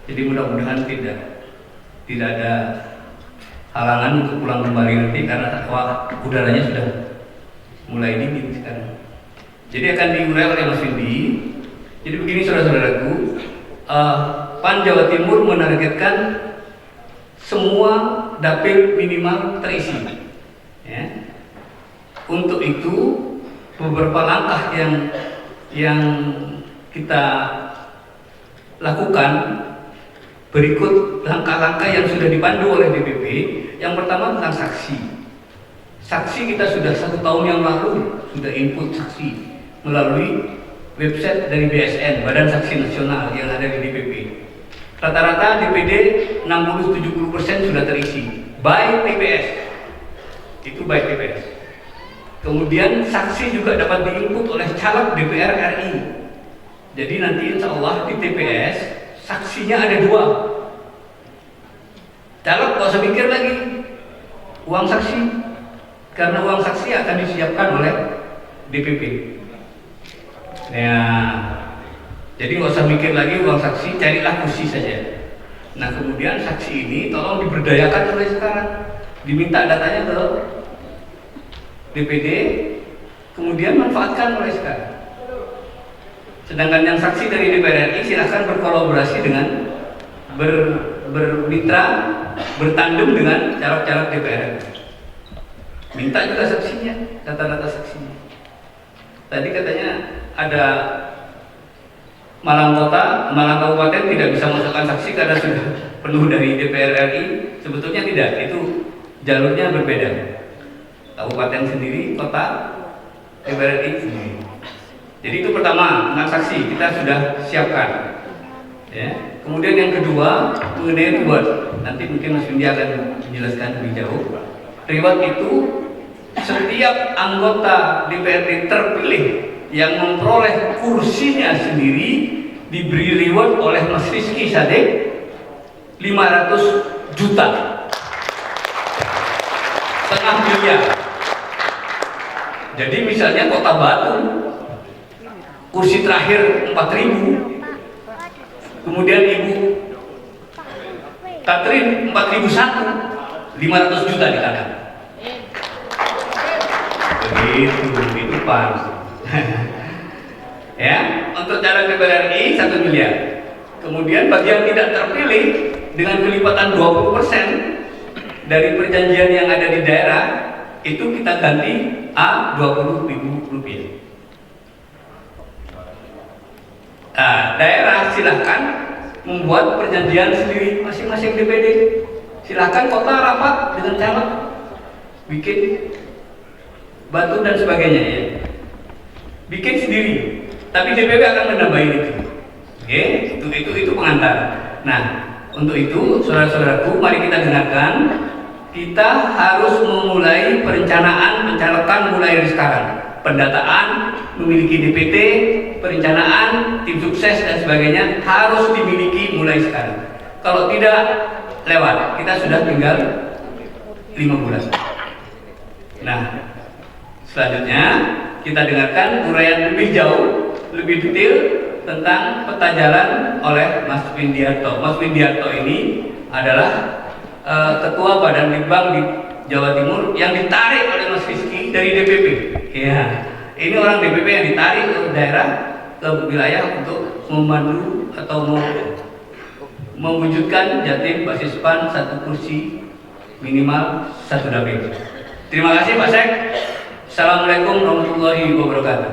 Jadi mudah-mudahan tidak ada halangan untuk pulang kembali nanti karena udaranya sudah mulai dingin sekarang. Jadi akan diurai oleh Mas Windy. Jadi begini saudara-saudaraku, PAN Jawa Timur menargetkan semua dapil minimal terisi. Ya. Untuk itu beberapa langkah yang kita lakukan berikut langkah-langkah yang sudah dipandu oleh DPP. Yang pertama tentang saksi. Saksi kita sudah 1 tahun yang lalu sudah input saksi melalui website dari BSN, Badan Saksi Nasional yang ada di DPP. Rata-rata DPD 60-70% sudah terisi by TPS. Itu by TPS. Kemudian saksi juga dapat diinput oleh caleg DPR RI. Jadi nanti insya Allah di TPS saksinya ada 2. Caleg gak usah mikir lagi uang saksi, karena uang saksi akan disiapkan oleh DPP. Ya, jadi nggak usah mikir lagi uang saksi, carilah kursi saja. Nah kemudian saksi ini tolong diberdayakan mulai sekarang, diminta datanya ke DPD, kemudian manfaatkan mulai sekarang. Sedangkan yang saksi dari DPR RI silahkan berkolaborasi dengan bermitra, bertandem dengan caleg-caleg DPR RI. Minta juga saksinya, data-data saksinya. Tadi katanya ada Malang Kota, Malang Kabupaten tidak bisa masukkan saksi karena sudah penuh dari DPR RI. Sebetulnya tidak, itu jalurnya berbeda. Kabupaten sendiri, kota, DPR RI sendiri. Jadi itu pertama, tentang saksi kita sudah siapkan. Ya. Kemudian yang kedua mengenai reward. Nanti mungkin Mas Windy akan menjelaskan lebih jauh. Reward itu setiap anggota DPRD terpilih yang memperoleh kursinya sendiri diberi reward oleh Mas Rizky Sadek 500 juta, setengah miliar. Jadi misalnya Kota Batu kursi terakhir 4.000, kemudian Ibu Katrin 4.001, 500 juta dikatakan. Itu PAN. Ya, untuk caleg DPR RI 1 miliar. Kemudian bagi yang tidak terpilih dengan kelipatan 20% dari perjanjian yang ada di daerah itu kita ganti A 20.000 rupiah. Nah, daerah silahkan membuat perjanjian sendiri masing-masing DPD. Silahkan kota rapat dengan caleg, bikin batu dan sebagainya ya. Bikin sendiri. Tapi DPP akan menambahi itu. Oke, itu pengantar. Nah, untuk itu saudara-saudaraku, mari kita dengarkan. Kita harus memulai perencanaan pencalekan mulai dari sekarang. Pendataan, memiliki DPT, perencanaan, tim sukses dan sebagainya harus dimiliki mulai sekarang. Kalau tidak lewat, kita sudah tinggal 5 bulan. Nah, selanjutnya kita dengarkan uraian lebih jauh, lebih detail tentang peta jalan oleh Mas Windiarto. Mas Windiarto ini adalah Ketua Badan Litbang di Jawa Timur yang ditarik oleh Mas Rizky dari DPP. Ya, ini orang DPP yang ditarik ke daerah, ke wilayah untuk membantu atau mewujudkan Jatim basis PAN 1 kursi minimal 1 dapil. Terima kasih Pak Sek. Assalamualaikum warahmatullahi wabarakatuh.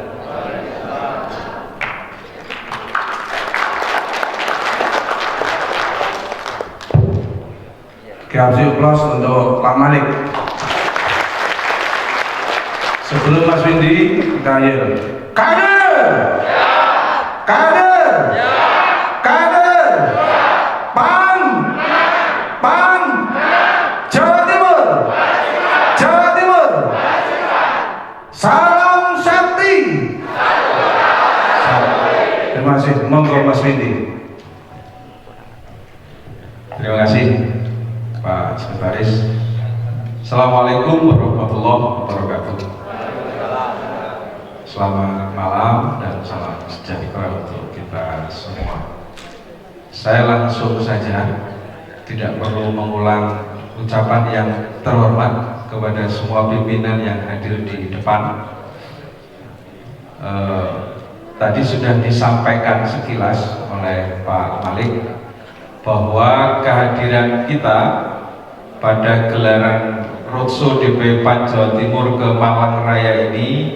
Kasih aplaus untuk Pak Malik. Sebelum Mas Windy, kita yel. Kader! Kader! Kader! PAN! PAN! Jawa Timur! Jawa Timur! Salam sakti! Terima kasih. Monggo Mas Windy. Terima kasih Pak Sekretaris. Assalamualaikum warahmatullahi wabarakatuh. Selamat malam dan salam sejahtera untuk kita semua. saya langsung saja, tidak perlu mengulang ucapan yang terhormat kepada semua pimpinan yang hadir di depan. Tadi sudah disampaikan sekilas oleh Pak Malik bahwa kehadiran kita pada gelaran roadshow DP PAN Jawa Timur ke Malang Raya ini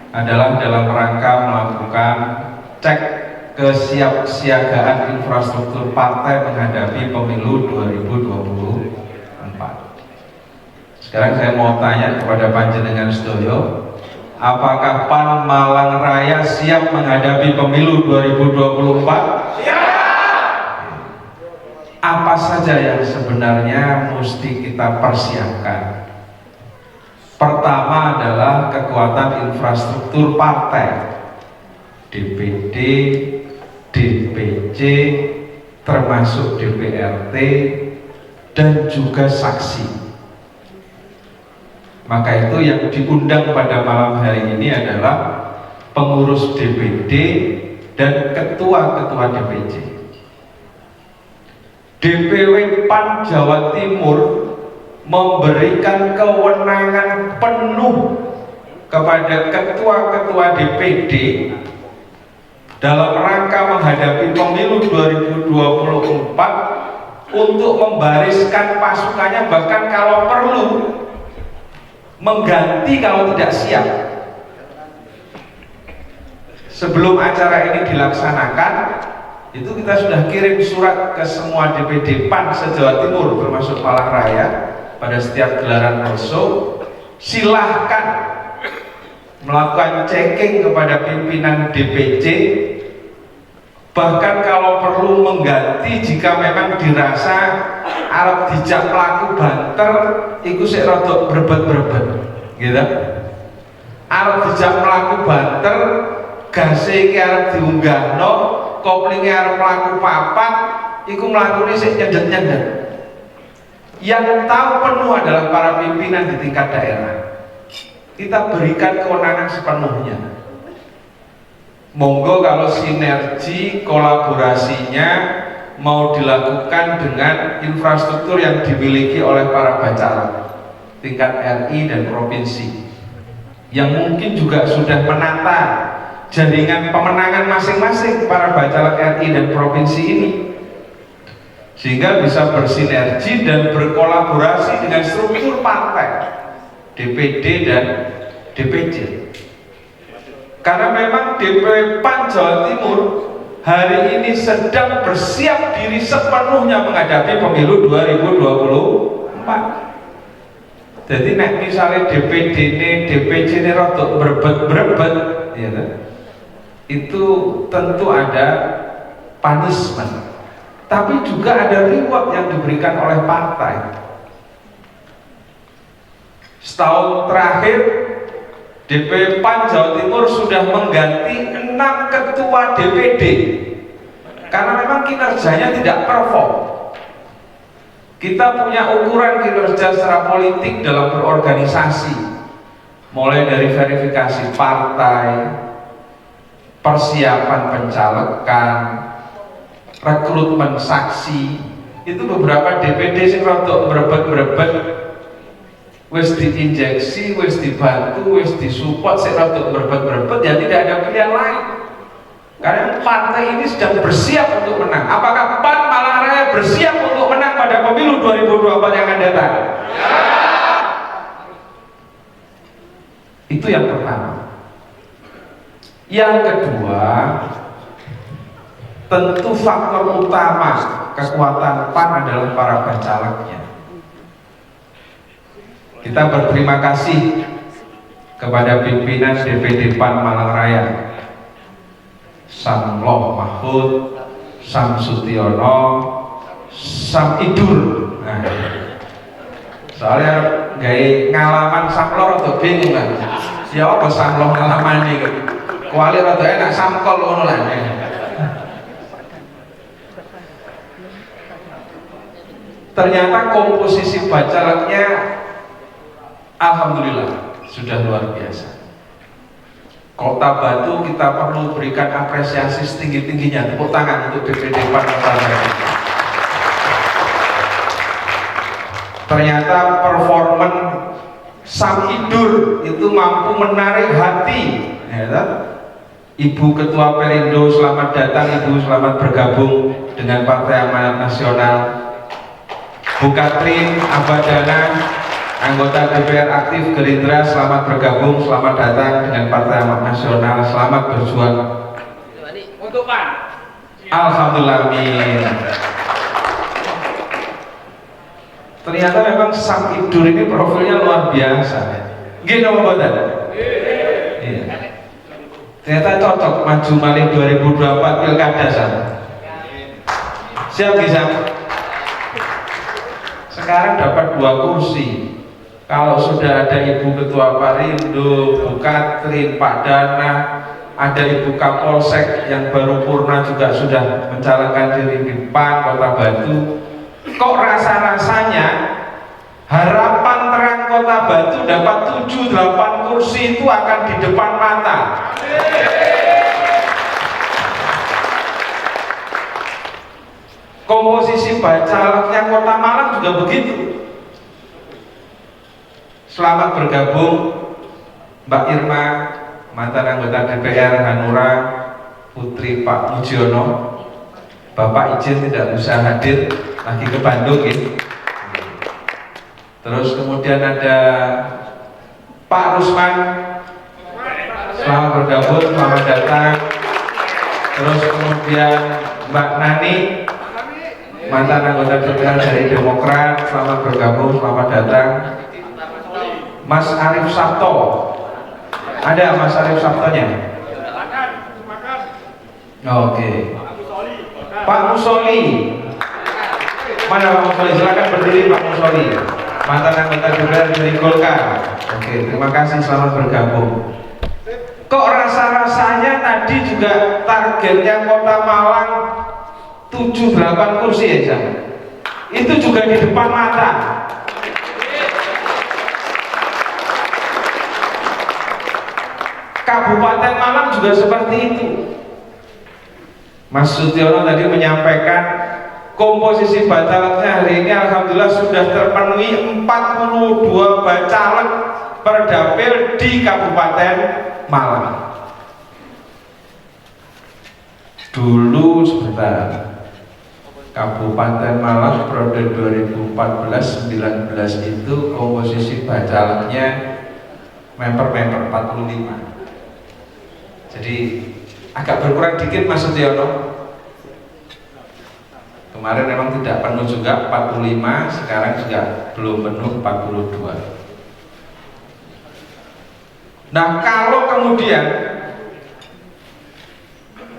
adalah dalam rangka melakukan cek kesiapsiagaan infrastruktur partai menghadapi pemilu 2024. Sekarang saya mau tanya kepada panjenengan sedoyo, apakah PAN Malang Raya siap menghadapi pemilu 2024? Apa saja yang sebenarnya mesti kita persiapkan? Pertama adalah kekuatan infrastruktur partai, DPD, DPC, termasuk DPRT, dan juga saksi. Maka itu yang diundang pada malam hari ini adalah pengurus DPD dan ketua-ketua DPC. DPW PAN Jawa Timur memberikan kewenangan penuh kepada ketua-ketua DPD dalam rangka menghadapi pemilu 2024 untuk membariskan pasukannya, bahkan kalau perlu mengganti kalau tidak siap. Sebelum acara ini dilaksanakan, itu kita sudah kirim surat ke semua DPD PAN se-Jawa Timur termasuk Malang Raya pada setiap gelaran roadshow. Silahkan melakukan checking kepada pimpinan DPC, bahkan kalau perlu mengganti jika memang dirasa arep dijak pelaku banter iku sik rada brebet-brebet gitu. Arep dijak pelaku banter gase iki arep diunggahno, koplinge arep mlaku papat, iku mlakune sik nyendet-nyendet. Yang tahu penuh adalah para pimpinan di tingkat daerah. Kita berikan kewenangan sepenuhnya. Monggo kalau sinergi kolaborasinya mau dilakukan dengan infrastruktur yang dimiliki oleh para bacalat tingkat RI dan provinsi, yang mungkin juga sudah menata jaringan pemenangan masing-masing para bacalat RI dan provinsi ini, sehingga bisa bersinergi dan berkolaborasi dengan struktur partai DPD dan DPC. Karena memang DPW PAN Jawa Timur hari ini sedang bersiap diri sepenuhnya menghadapi pemilu 2024. Jadi nek misalnya DPD ini, DPC ini rotok berebet-berebet, ya, itu tentu ada punishment, tapi juga ada reward yang diberikan oleh partai. Setahun terakhir DPW PAN Jawa Timur sudah mengganti 6 ketua DPD karena memang kinerjanya tidak perform. Kita punya ukuran kinerja secara politik dalam berorganisasi, mulai dari verifikasi partai, persiapan pencalekan, rekrutmen saksi. Itu beberapa DPD sing rada berebet-berebet, wis diinjeksi, wis dibantu, wis disupport, sik rada berebet-berebet, ya tidak ada pilihan lain. Karena partai ini sedang bersiap untuk menang. Apakah PAN Malang Raya bersiap untuk menang pada pemilu 2024 yang akan datang? Ya. Itu yang pertama. Yang kedua, tentu faktor utama kekuatan PAN adalah para bacaleknya. Kita berterima kasih kepada pimpinan DPD PAN Malang Raya, Samloh Mahfud, Sam Sutiono, Sam Idur. Nah, soalnya gaya ngalaman Samloh atau bingung kan? Ya apa Samloh ngalaman ini? Kuali atau enak Samkol ngono lah. Ternyata komposisi bacaleknya alhamdulillah sudah luar biasa. Kota Batu kita perlu berikan apresiasi setinggi-tingginya, tepuk tangan untuk DPD PAN Kota Batu. Ternyata performan Samhidur itu mampu menarik hati, ya, Ibu Ketua Perindo, selamat datang Ibu, selamat bergabung dengan Partai Amanat Nasional. Bu Katrin Abadana, anggota DPR aktif Gerindra, selamat bergabung, selamat datang dengan Partai Amanat Nasional, selamat berjuang Untuk PAN. Alhamdulillah, amin. Ternyata memang Samhidur ini profilnya luar biasa. Gini mboten? Iya. Ternyata cocok maju malih 2024 Pilkada sana. Siap bisa? Sekarang dapat 2 kursi. Kalau sudah ada Ibu Ketua Perindo, Bu Katrin, Pak Dana, ada Ibu Kapolsek yang baru purna juga sudah mencalonkan diri di PAN Kota Batu. Kok rasa-rasanya harapan terang Kota Batu dapat 7-8 kursi itu akan di depan mata. Komposisi bacaleknya Kota Malang juga begitu. Selamat bergabung Mbak Irma, mantan anggota DPR Hanura, putri Pak Mujiono. Bapak izin tidak bisa hadir, lagi ke Bandung ya. Terus kemudian ada Pak Rusman, selamat bergabung, selamat datang. Terus kemudian Mbak Nani, mantan anggota DPR dari Demokrat, selamat bergabung, selamat datang. Mas Arif Sabto, ada Mas Arif Sabtonya? Oke. Pak Musoli, mana Pak Musoli? Silakan berdiri Pak Musoli, mantan anggota DPR dari Golkar. Oke, terima kasih, selamat bergabung. Kok rasa-rasanya tadi juga targetnya Kota Malang 7-8 kursi ya, Jam? Itu juga di depan mata. Kabupaten Malang juga seperti itu. Mas Sutyono tadi menyampaikan komposisi bacaleknya hari ini alhamdulillah sudah terpenuhi 42 bacalek per dapil di Kabupaten Malang. Dulu sebentar, Kabupaten Malang periode 2014-19 itu komposisi bacaleknya member 45. Jadi agak berkurang dikit Mas Sutyono. Kemarin memang tidak penuh juga 45, sekarang juga belum penuh 42. Nah, kalau kemudian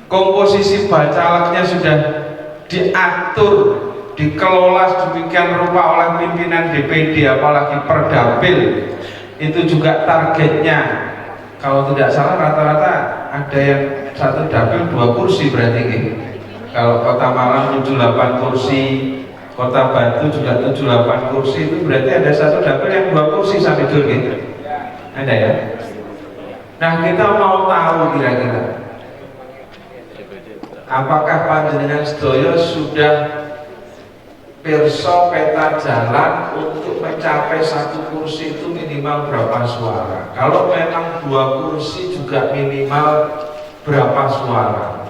komposisi bacaleknya sudah diatur, dikelola sedemikian rupa oleh pimpinan DPD, apalagi per dapil, itu juga targetnya, kalau tidak salah rata-rata ada yang satu dapil 2 kursi berarti gitu. Kalau Kota Malang 78 kursi, Kota Batu juga 78 kursi, itu berarti ada satu dapil yang 2 kursi sampai dulu gitu. Ada ya? Nah, kita mau tahu kira-kira apakah panjenengan sedaya sudah pirsa peta jalan untuk mencapai 1 kursi itu minimal berapa suara? Kalau memang 2 kursi juga minimal berapa suara?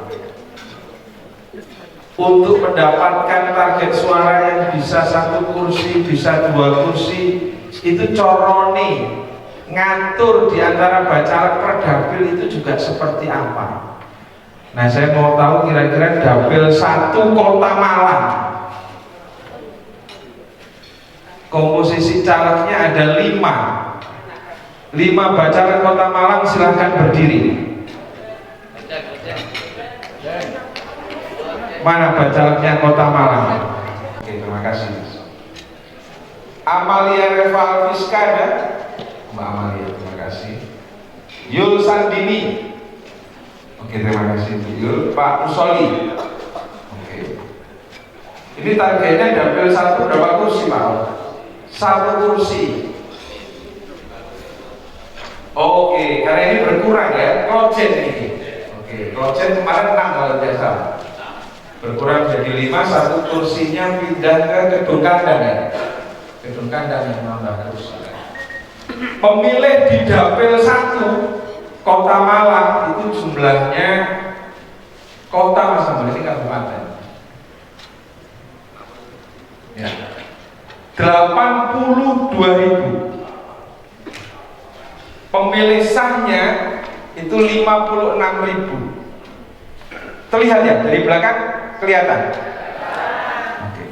Untuk mendapatkan target suara yang bisa 1 kursi, bisa 2 kursi, itu coroni ngatur di antara bacalek per dapil itu juga seperti apa? Nah, saya mau tahu kira-kira dapil 1 Kota Malang, komposisi calegnya ada 5 bacalek Kota Malang, silahkan berdiri. Mana bacaleknya Kota Malang? Oke, terima kasih. Amalia Reva Alfiska ada? Mbak Amalia, terima kasih. Yul Sandini. Oke, terima kasih Bu Yul. Pak Musoli. Oke. Ini targetnya dapil 1 berapa kursi Pak? 1 kursi. Oke, karena ini berkurang ya, klojen ini. Oke, klojen kemarin 6 kalau tidak salah. Berkurang jadi 5, satu kursinya pindah ke gedung kandang ya. Gedung kandang yang menambah kursi. Pemilih di Dapil 1 Kota Malang itu jumlahnya kota Mas Ambon, ini kabupaten. Ya. 82.000. Pemilih sahnya itu 56.000. Terlihat ya dari belakang kelihatan. Oke.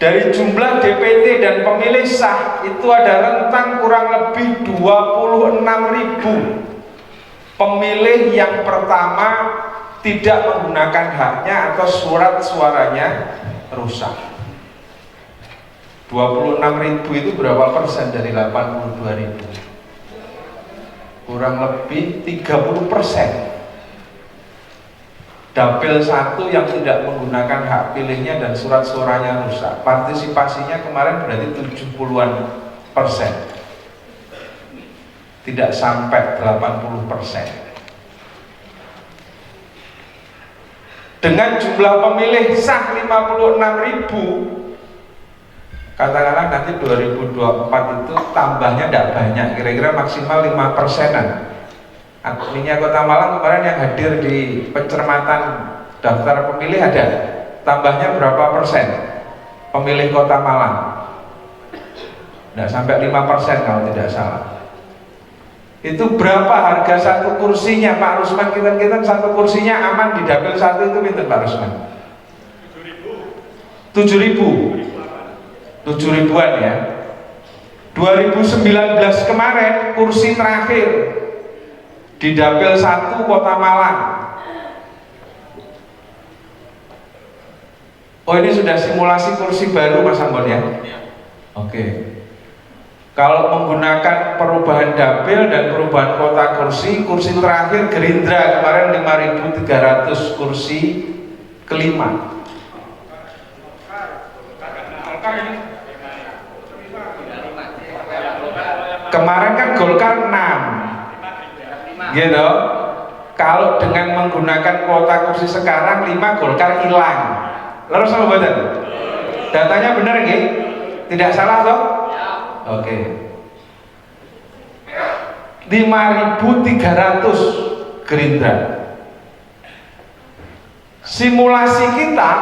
Dari jumlah DPT dan pemilih sah itu ada rentang kurang lebih 26.000 pemilih yang pertama tidak menggunakan haknya atau surat suaranya rusak. 26.000 itu berapa persen dari 82.000? Kurang lebih 30%. Dapil 1 yang tidak menggunakan hak pilihnya dan surat suaranya rusak, partisipasinya kemarin berarti 70-an%, tidak sampai 80%. Dengan jumlah pemilih sah 56.000, katakanlah nanti 2024 itu tambahnya tidak banyak, kira-kira maksimal 5%-an. Adminnya Kota Malang kemarin yang hadir di pencermatan daftar pemilih ada, tambahnya berapa persen pemilih Kota Malang? Tidak sampai 5% kalau tidak salah. Itu berapa harga satu kursinya Pak Rusman? Kita satu kursinya aman di Dapil 1 itu pinter Pak Rusman? 7.000-an ya. 2019 kemarin kursi terakhir di Dapil 1 Kota Malang. Oh, ini sudah simulasi kursi baru Mas Ambon ya? Oke. Kalau menggunakan perubahan dapil dan perubahan kota kursi terakhir Gerindra kemarin 5.300 kursi kelima. Kemarin kan Golkar 6, gitu. Kalau dengan menggunakan kuota kursi sekarang 5, Golkar hilang. Lalu sama badan? Datanya benar nggih? Tidak salah toh? Oke. 5.300 Gerindra. Simulasi kita,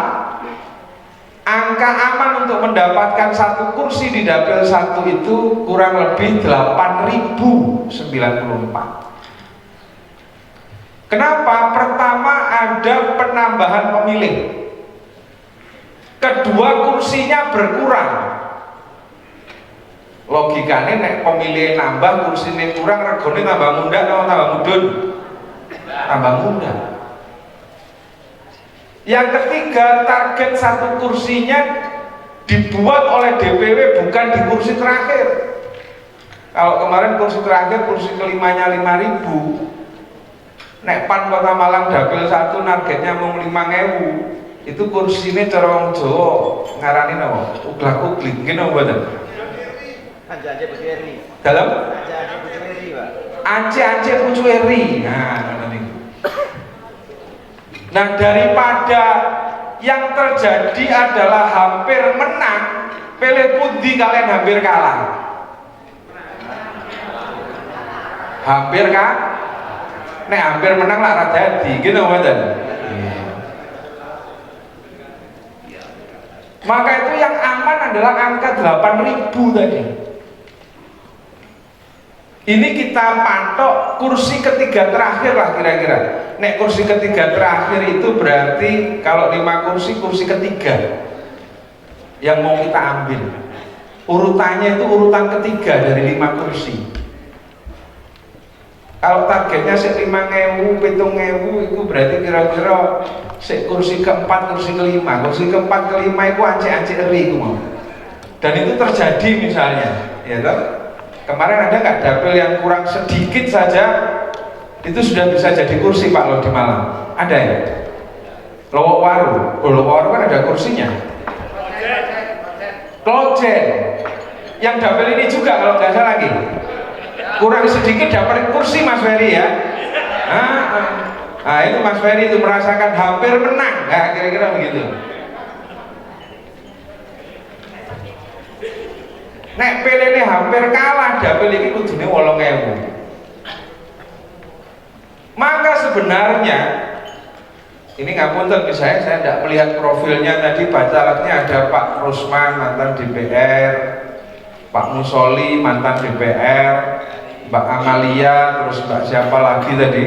angka aman untuk mendapatkan satu kursi di Dapil 1 itu kurang lebih 8.094. Kenapa? Pertama, ada penambahan pemilih. Kedua, kursinya berkurang. Logikanya nek pemilih nambah, kursinya kurang, regone tambah muda atau tambah mudun? Tambah muda. Yang ketiga, target satu kursinya dibuat oleh DPW bukan di kursi terakhir. Kalau kemarin kursi terakhir, kursi kelimanya 5.000. Nek Pan Kota Malang Dapil 1 targetnya mau 5.000. Itu kursinya cara wong Jawa ngarani napa? Uglak-uglik nggih napa mboten? Ance Pucueri. Dalam? Ance Pucueri, Pak. Ance Pucueri. Nah, ini. Nah, daripada yang terjadi adalah hampir menang, pilih pundi kalian hampir kalah? Hampir kan? Nek hampir menang lah ra dadi, gitu mboten? Maka itu yang aman adalah angka 8.000 tadi. Ini kita patok kursi ketiga terakhir lah kira-kira. Nek kursi ketiga terakhir itu berarti kalau 5 kursi, kursi ketiga yang mau kita ambil. Urutannya itu urutan ketiga dari 5 kursi. Kalau targetnya 5.000, 7.000 itu berarti kira-kira kursi keempat, kursi kelima. Kursi keempat, kelima itu ance eri itu mau. Dan itu terjadi misalnya, ya toh? Kemarin ada nggak dapil yang kurang sedikit saja itu sudah bisa jadi kursi Pak lo di Malang? Ada ya? Lowowaru, Lowowaru kan ada kursinya. Klojen, yang dapil ini juga kalau nggak salah lagi. kurang sedikit dapat kursi Mas Ferry ya. Nah itu Mas Ferry itu merasakan hampir menang, nah, kira-kira begitu. Nek pilih hampir kalah, dapil ini kudune 8.000. Maka sebenarnya ini ngapunten ke saya tidak melihat profilnya tadi. Bacaleknya ada Pak Rusman mantan DPR, Pak Musoli mantan DPR, Mbak Amalia, terus Mbak siapa lagi tadi,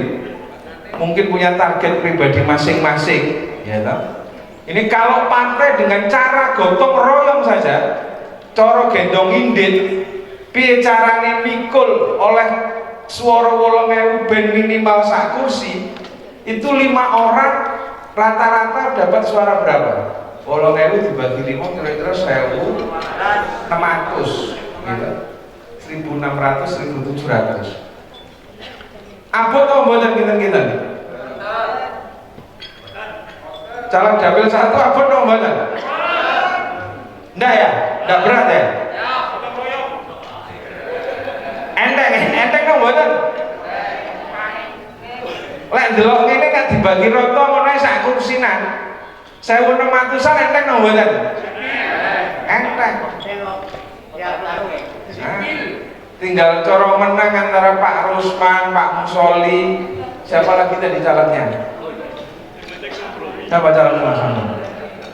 mungkin punya target pribadi masing-masing ya toh? Ini kalau partai dengan cara gotong royong saja, coro gendong indit, piye carane mikul oleh suara 8.000 ben minimal sak kursi, itu 5 orang rata-rata dapat suara berapa? 8.000 dibagi 5 kira-kira 1.600 gitu. 1.600, 1.700. Apa tau mboten kinten-kinten? Calon dapil 1 apa tau mboten? Ndak ya? Ndak berat ya? Enteng tau mboten? Lek ndelok ngene kan dibagi rata ngono sak kursinan. 1.600-an enteng tau mboten? Enteng. Tinggal coro menang antara Pak Rusman, Pak Musoli, siapa lagi tadi calonnya? Siapa calonnya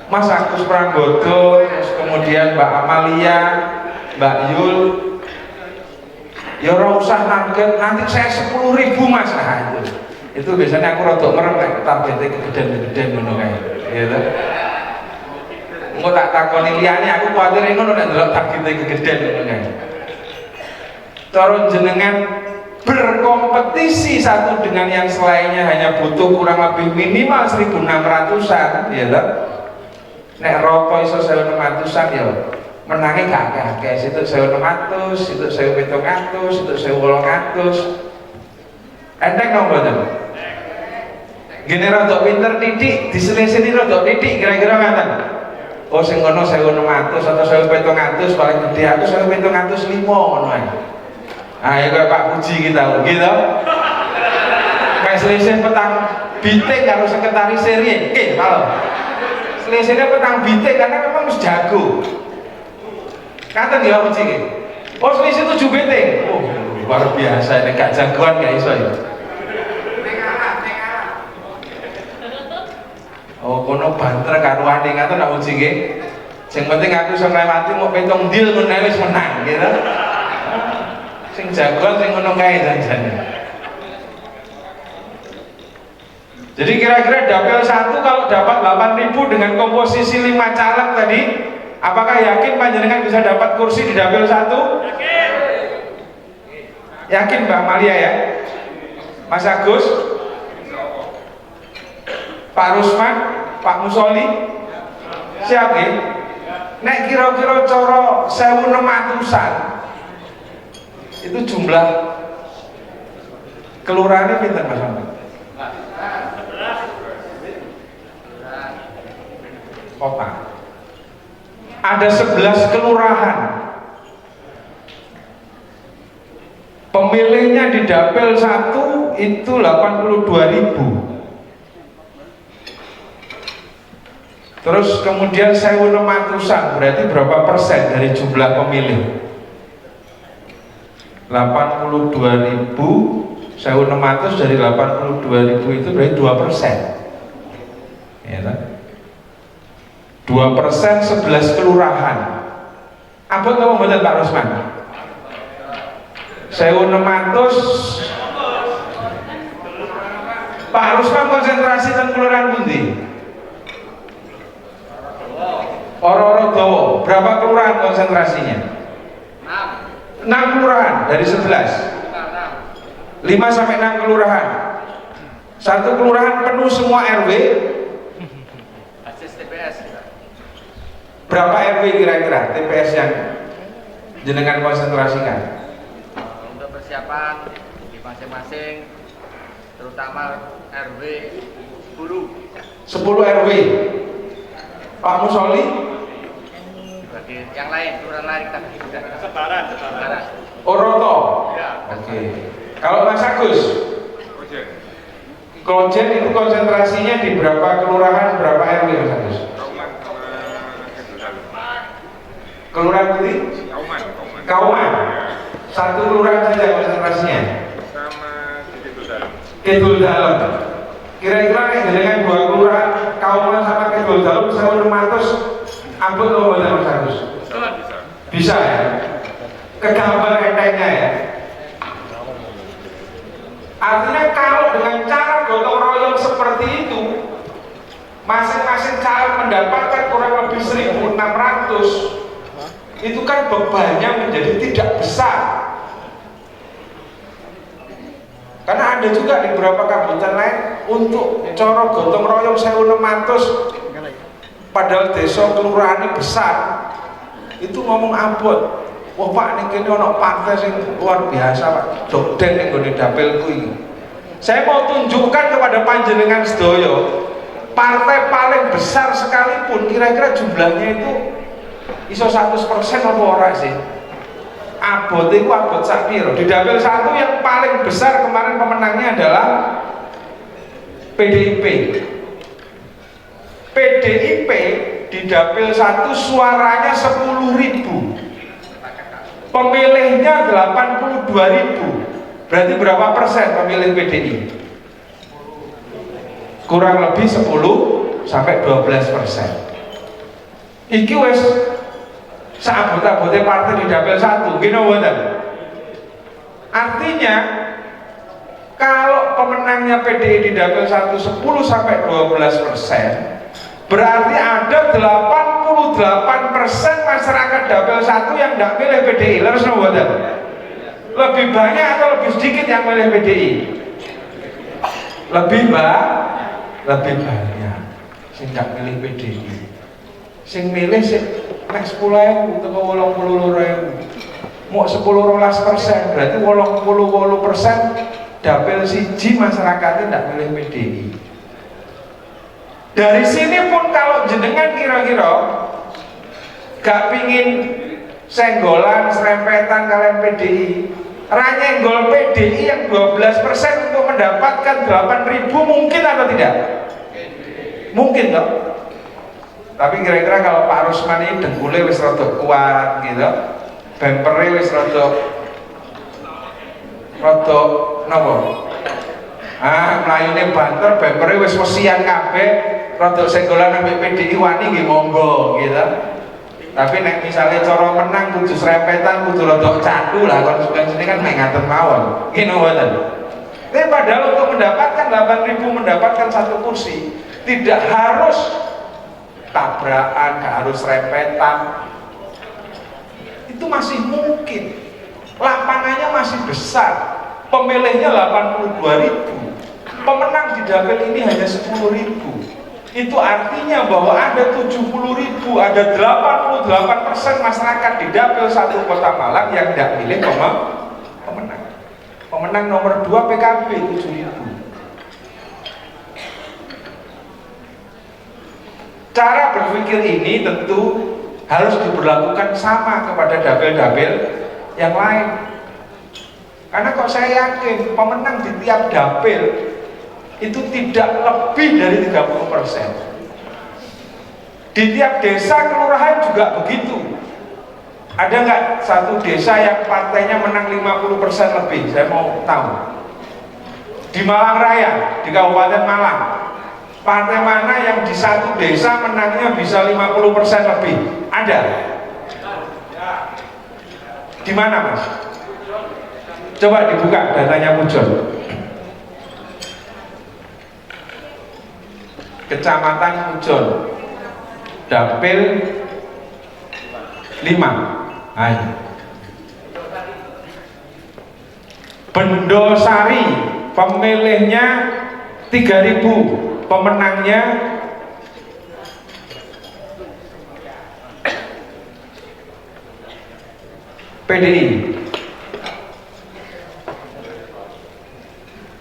Mas Agus Pranggodo, terus kemudian Mbak Amalia, Mbak Yul. Ya ora usah target, nanti saya 10.000 Mas. Nah, itu biasanya aku rodok merem targetnya kegedean ngono kae. Gitu. Engko tak takoni liyane aku kuwatir ngono nek ndelok targetnya kegedean ngono kae. Cara jenengan berkompetisi satu dengan yang selainnya hanya butuh kurang lebih minimal 1.600-an ya toh. Nek rata iso 1.600-an ya menangi gak akeh, situ 1.600, situ 1.700, situ 1.800. Enteng dong mboten? Gini rada pinter titik, diselisih rada titik kira-kira ngaten. Oh sing ngono 1.600 atau 1.700 paling gede aku 1.705 ngono ae. Ah ya kayak Pak Puji kita gitu. Kayak selisih petang bitik karo sekretaris seri. Oke, kalau selisihnya petang bitik karena memang harus jago. Kata dia Puji iki. Oh selisih 7 bitik. Oh luar biasa ini gak jagoan gak iso ya. Oh kono banter karuane ngaten nak Puji iki. Sing penting aku iso nglewati mau petong deal ngono wis menang gitu. Sing jagoan sing ngono kae janjane. Jadi kira-kira dapil 1 kalau dapat 8.000 dengan komposisi 5 caleg tadi, apakah yakin panjenengan bisa dapat kursi di dapil 1? Yakin. Yakin Mbak Amalia ya? Mas Agus? Pak Rusman? Pak Musoli? Siap ya? Nek kira-kira coro 1.600-an itu jumlah kelurahannya pinten Mas Ahmad? Kota. Ada 11 kelurahan. Pemilihnya di dapil 1 itu 82.000. Terus kemudian 1.600-an berarti berapa persen dari jumlah pemilih? 82.000, 1.600 dari 82.000 itu berarti 2%. Ya kan? 2% 11 kelurahan. Apa kamu mboten Pak Rusman? 1.600. Pak Rusman konsentrasi teng kelurahan pundi? Ora-ora dawa. Berapa kelurahan konsentrasinya? 6 kelurahan dari 11. 5 sampai 6 kelurahan. Satu kelurahan penuh semua RW. Basis TPS. Berapa RW kira-kira TPS yang jenengan konsentrasikan? Untuk persiapan di masing-masing, terutama RW 10 RW. Pak Musoli? Bagi yang lain, kelurahan lain kita sudah sebaran. Oroto? Ya. Oke. Kalau Mas Agus, Klojen itu konsentrasinya di berapa kelurahan, berapa RW Mas Agus? Kelurahan Putih? Kauman. Satu kelurahan saja konsentrasinya. Kidul Dalem. Kira-kira dengan dua kelurahan Kauman sama Kidul Dalem 1600 ampun loh Mas Agus. Bisa ya? Kegambar entengnya ya. Artinya kalau dengan cara gotong royong seperti itu, masing-masing caleg mendapatkan kurang lebih 1.600, itu kan bebannya menjadi tidak besar. Karena ada juga di beberapa kabupaten lain untuk coro gotong royong 1.600, padahal desa kelurahan besar, itu ngomong ampun. Wah Pak, ini kini ada partai yang luar biasa Pak, dokden yang gini dapilku ini. Saya mau tunjukkan kepada panjenengan sedoyo, partai paling besar sekalipun kira-kira jumlahnya itu iso 100% apa ora sih? Abot itu abot sakpiro. Di dapil 1 yang paling besar kemarin pemenangnya adalah PDIP. PDIP di dapil 1 suaranya 10.000. Pemilihnya 82.000. Berarti berapa persen pemilih PDI? Kurang lebih 10 sampai 12%. Iki wes saabot-abote partai di dapil 1, gini mboten. Artinya kalau pemenangnya PDI di dapil 1 10 sampai 12%, berarti ada 88% masyarakat dapil 1 yang tidak pilih PDI. Lalu mboten? Lebih banyak atau lebih sedikit yang pilih PDI? Lebih banyak sing tidak pilih PDI. Sing milih sing nek 10.000 atau 82.000. Mau 10-12%, berarti 88% dapil siji masyarakatnya tidak pilih PDI. Dari sini pun kalau jenengan kira-kira gak pingin senggolan, serempetan kalian PDI, ranyenggol PDI yang 12% untuk mendapatkan 8.000 mungkin atau tidak? Mungkin toh. Tapi kira-kira kalau Pak Rusman ini dengkulnya wis rada kuat gitu, bempernya wis rada napa? Mlayune banter, bempernya wis mesian kabeh, rada senggolan ambek PDI wani nggih monggo gitu. Tapi nek misalnya cara menang kudu serempetan, kudu rada candu lah, konsekuensinya kan mek ngaten mawon. Ngene mboten. Tapi padahal untuk mendapatkan 8.000, mendapatkan satu kursi, tidak harus tabrakan, gak harus rempetan. Itu masih mungkin. Lapangannya masih besar. Pemilihnya 82.000. Pemenang di dapil ini hanya 10.000. Itu artinya bahwa ada 70.000, ada 88% masyarakat di dapil 1 Kota Malang yang tidak pilih pemenang. Pemenang nomor 2 PKB 7.000. Cara berpikir ini tentu harus diberlakukan sama kepada dapil-dapil yang lain. Karena kok saya yakin pemenang di tiap dapil itu tidak lebih dari 30%. Di tiap desa kelurahan juga begitu. Ada nggak satu desa yang partainya menang 50% lebih? Saya mau tahu. Di Malang Raya, di Kabupaten Malang, partai mana yang di satu desa menangnya bisa 50% lebih? Ada? Di mana Mas? Coba dibuka datanya Pujon. Kecamatan Pujon, dapil 5. Ayo. Bendosari, pemilihnya 3.000, pemenangnya PDI.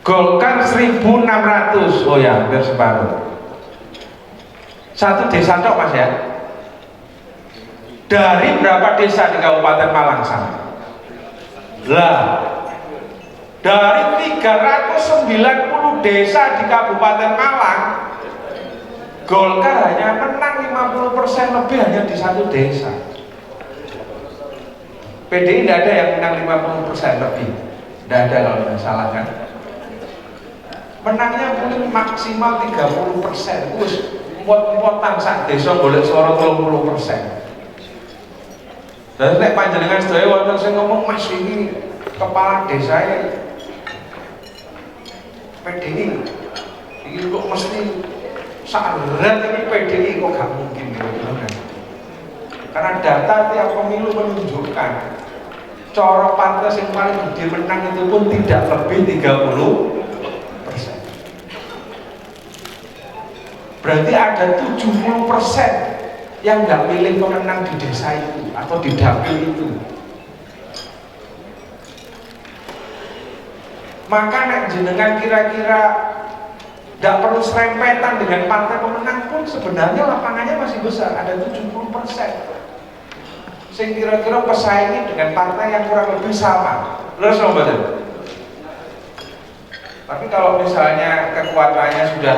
Golkar 1.600, oh ya hampir separuh. Satu desa tok Mas ya. Dari berapa desa di Kabupaten Malang sana? Lah, Dari 390 desa di Kabupaten Malang, Golkar hanya menang 50% lebih hanya di satu desa. PDI tidak ada yang menang 50% lebih, tidak ada kalau tidak salah kan. Menangnya paling maksimal 30%. Terus muat-muatan sak desa boleh suara 30%. Dan nek panjenengan sedaya wonten sing ngomong Mas ini kepala desa PDI ini kok mesti sarat ini PDI kok gak mungkin gitu kan. Karena data tiap pemilu menunjukkan cara partai yang paling gede menang itu pun tidak lebih 30%. Berarti ada 70% yang nggak milih pemenang di desa itu atau di dapil itu. Maka nek jenengan kira-kira tidak perlu serempetan dengan partai pemenang pun sebenarnya lapangannya masih besar, ada 70%. Sing kira-kira pesaingnya dengan partai yang kurang lebih sama. Terus betul. Tapi kalau misalnya kekuatannya sudah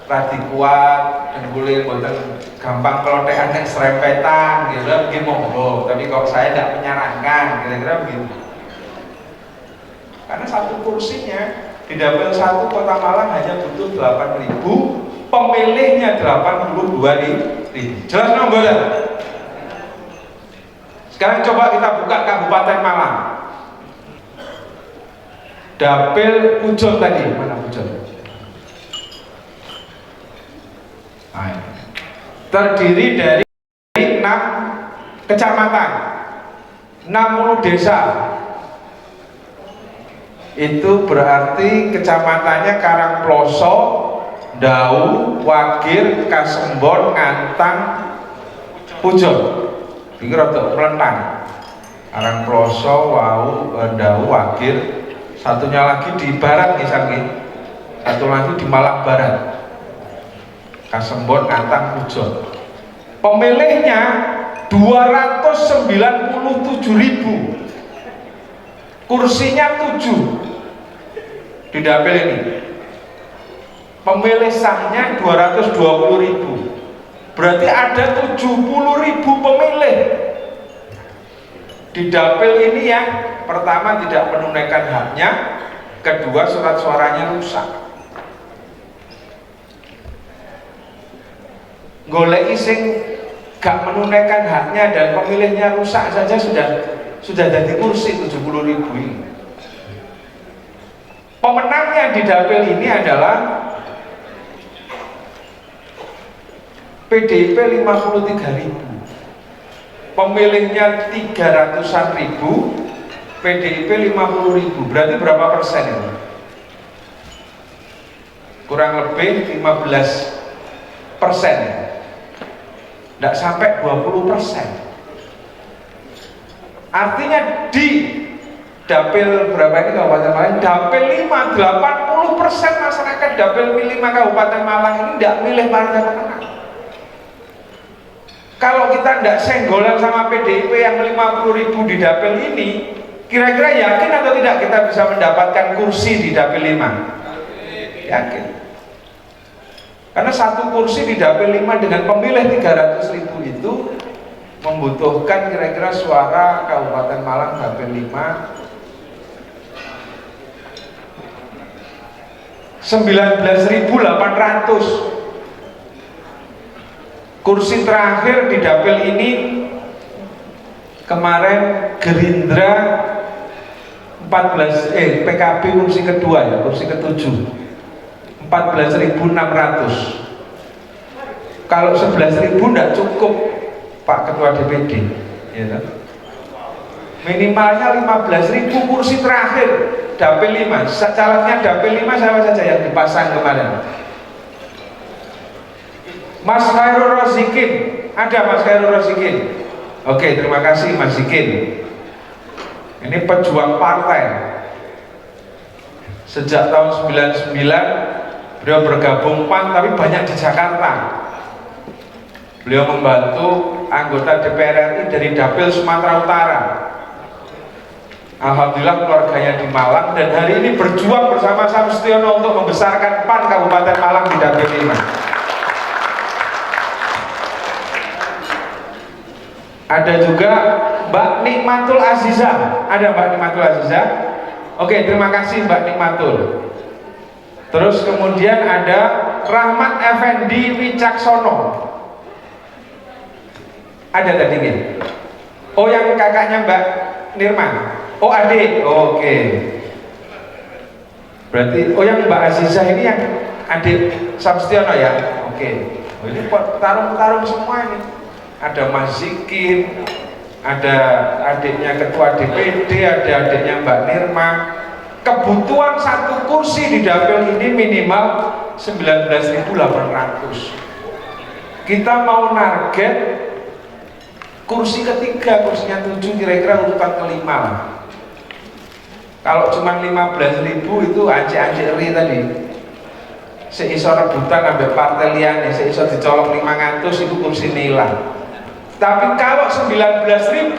radi kuat dan boleh gampang kalau TN serempetan gitu mungkin monggo, tapi kalau saya tidak menyarankan kira-kira begitu. Karena satu kursinya di dapil 1 Kota Malang hanya butuh 8.000, pemilihnya 82.000. Jelas nomor? Sekarang coba kita buka Kabupaten Malang. Dapil Pujon tadi, mana Pujon? Terdiri dari 6 kecamatan, 60 desa. Itu berarti kecamatannya Karangploso, Dau, Wagir, Kasembon, Ngantang, Pujon. Iki rada melentang. Karangploso, Dau, Wagir, satunya lagi di barat misalnya, satu lagi di Malang Barat. Kasembon, Ngantang, Pujon. Pemilihnya 297.000. Kursinya 7 di dapil ini. Pemilih sahnya 220.000. Berarti ada 70.000 pemilih di dapil ini yang pertama tidak menunaikan haknya, kedua surat suaranya rusak. Golek sing gak menunaikan haknya dan pemilihnya rusak saja sudah jadi kursi 70.000 ini. Pemenangnya di dapil ini adalah PDIP 53.000, pemilihnya 300-an ribu, PDIP 50.000. Berarti berapa persen itu? Kurang lebih 15%, tidak sampai 20%. Artinya di dapil berapa ini Kabupaten Malang? Dapil 5, 80% masyarakat dapil 5 Kabupaten Malang ini tidak milih partai pemenang. Kalau kita tidak senggolan sama PDIP yang 50.000 di dapil ini, kira-kira yakin atau tidak kita bisa mendapatkan kursi di dapil 5? Yakin. Karena satu kursi di dapil 5 dengan pemilih 300.000 itu membutuhkan kira-kira suara Kabupaten Malang dapil 5 19.800. Kursi terakhir di dapil ini kemarin Gerindra 14 PKB kursi kedua ya, kursi ke-7 14.600. Kalau 11.000 tidak cukup Pak Ketua DPD ya, minimalnya 15.000 kursi terakhir dapil 5. Calegnya dapil 5 siapa saja yang dipasang kemarin? Mas Khairul Razikin, ada Mas Khairul Razikin. Oke, terima kasih Mas Zikin. Ini pejuang partai. Sejak tahun 99 beliau bergabung PAN, tapi banyak di Jakarta. Beliau membantu anggota DPR RI dari dapil Sumatera Utara. Alhamdulillah keluarganya di Malang dan hari ini berjuang bersama Samstiono untuk membesarkan PAN Kabupaten Malang di Dapil 5. Ada juga Mbak Nikmatul Aziza. Ada Mbak Nikmatul Aziza? Oke, terima kasih Mbak Nikmatul. Terus kemudian ada Rahmat Effendi Wicaksono. Ada tadi nih. Oh, yang kakaknya Mbak Nirma. Oh, adik. Oh, oke. Berarti oh yang Mbak Aziza ini yang adik Samstiono ya. Oke. Oh, ini tarung-tarung semua ini. Ada Mas Zikin, ada adiknya ketua DPD, ada adiknya Mbak Nirma. Kebutuhan satu kursi di dapil ini minimal 19.800. Kita mau target kursi ketiga, kursinya 7 kira-kira urutan kelima lah. Kalau cuma 15.000 itu anjir-anjir tadi. Seiso rebutan ambil partai liane, seiso dicolok 500 itu kursi nila. Tapi kalau 19.800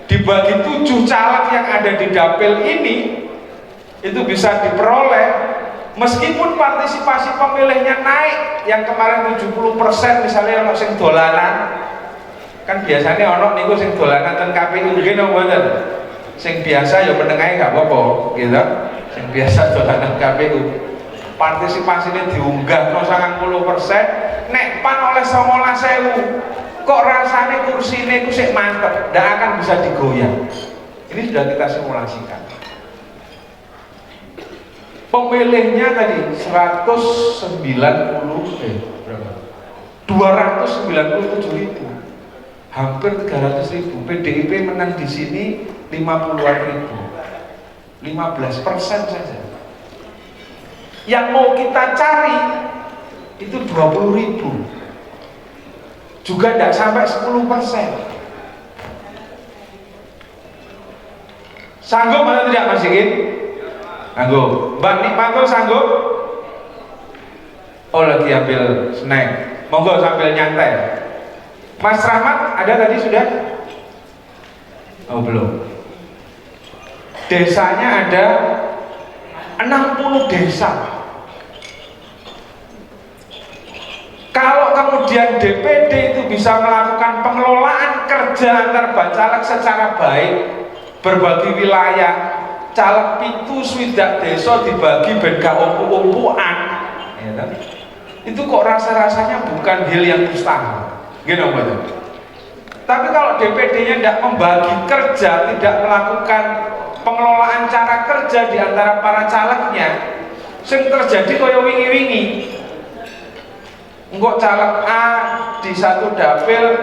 dibagi 7 caleg yang ada di dapil ini, itu bisa diperoleh meskipun partisipasi pemilihnya naik. Yang kemarin 70% misalnya ono sing dolanan, kan biasanya ono niku sing dolanan ten KPU nggih mboten. Sing biasa ya menengahe gak apa-apa gitu. Sing biasa dolanan KPU partisipasinya diunggah no 90%, nek PAN oleh 19.000 kok rasanya kursi ini sik mantep, tidak akan bisa digoyang. Ini sudah kita simulasikan. Pemilihnya tadi 297.000, hampir 300.000. PDIP menang di sini 50-an ribu, 15% saja. Yang mau kita cari itu 20.000, juga tidak sampai 10%. Sanggup atau tidak Mas Sigit? Sanggup. Mbak Nikmatul sanggup? Oh, lagi ambil snack, monggo sambil nyantai. Mas Rahmat ada tadi sudah? Oh, belum. Desanya ada 60 desa. Kalau kemudian DPD itu bisa melakukan pengelolaan kerja antar bacalek secara baik, berbagi wilayah, caleg pitu swidak desa dibagi ben gak umpu-umpuan, ya kan? Itu kok rasa-rasanya bukan hal yang mustahil, gitu betul. Tapi kalau DPD-nya tidak membagi kerja, tidak melakukan pengelolaan cara kerja di antara para calegnya, sing terjadi kaya wingi-wingi. Engkau caleg A di satu dapil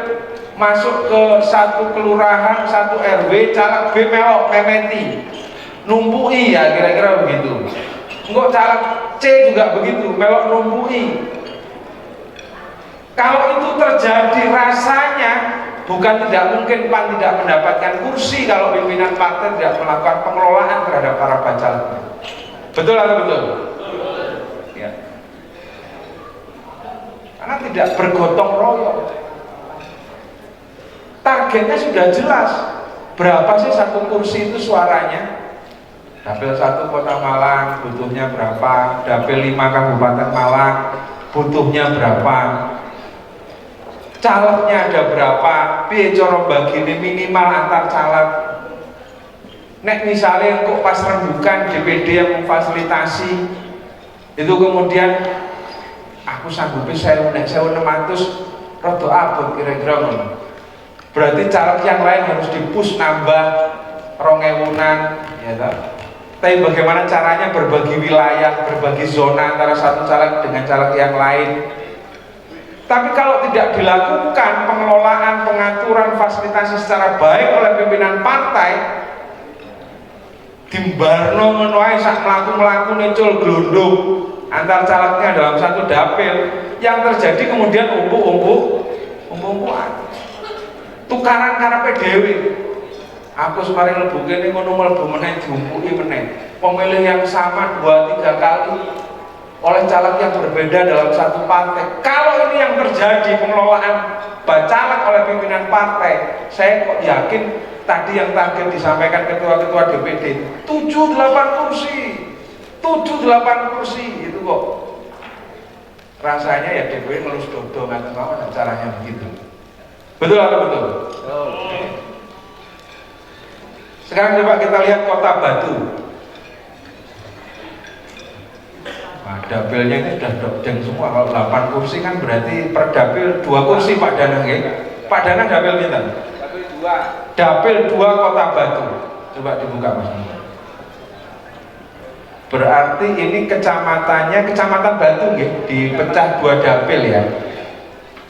masuk ke satu kelurahan, satu RW, caleg B melok memeti, numpui ya kira-kira begitu. Engkau caleg C juga begitu, melok numpui. Kalau itu terjadi rasanya bukan tidak mungkin PAN tidak mendapatkan kursi kalau pimpinan partai tidak melakukan pengelolaan terhadap para bacaleknya. Betul atau betul? Ya. Karena tidak bergotong royong. Targetnya sudah jelas. Berapa sih satu kursi itu suaranya? Dapil 1 Kota Malang butuhnya berapa? Dapil 5 Kabupaten Malang butuhnya berapa? Calegnya ada berapa? Piye cara bagine minimal antar caleg. Nek misalnya kok pas rembukan DPD yang memfasilitasi itu kemudian aku sanggupi 1.600 rada abot kira-kira ngono. Berarti caleg yang lain harus dipush nambah 2.000-an ya kan. Tapi bagaimana caranya berbagi wilayah, berbagi zona antara satu caleg dengan caleg yang lain. Tapi kalau tidak dilakukan pengelolaan, pengaturan, fasilitasi secara baik oleh pimpinan partai, dimbarno ngono ae sak mlaku-mlaku nicul glondong antar calegnya dalam satu dapil, yang terjadi kemudian umpu-umpuan. Tukaran karepe dhewe. Aku semari mlebu kene ngono mlebu meneh diumpuki meneh. Pemilih yang sama 2-3 kali oleh caleg yang berbeda dalam satu partai. Kalau ini yang terjadi pengelolaan bacalek oleh pimpinan partai, saya kok yakin tadi yang target disampaikan ketua-ketua DPD 7-8 kursi, 7-8 kursi itu kok. Rasanya ya DPD ngelus dodo nggak tahu caranya begitu. Betul atau betul? Sekarang coba kita lihat Kota Batu. Nah, dapilnya ini sudah dodeng semua. Kalau 8 kursi kan berarti per dapil 2 kursi Pak Danang ya. Pak Danang dapil pinten? Dapil 2. Dapil 2 Kota Batu. Coba dibuka Mas. Berarti ini kecamatannya Kecamatan Batu ya, dipecah 2 dapil ya.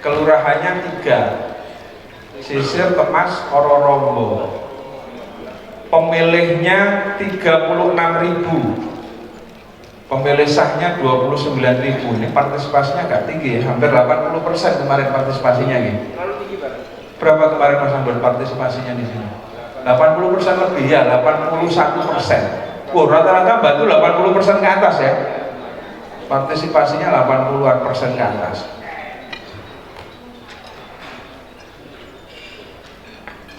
Kelurahannya 3. Sisir, Temas, Ororombo. Pemilihnya 36.000. Pemilih sahnya 29.000. Ini partisipasinya agak tinggi ya, hampir 80% kemarin partisipasinya gitu. Terlalu tinggi Pak. Berapa kemarin Mas Ambon partisipasinya di sini? 80% lebih ya, 81%. Rata-rata Batu 80% ke atas ya. Partisipasinya 80-an% ke atas.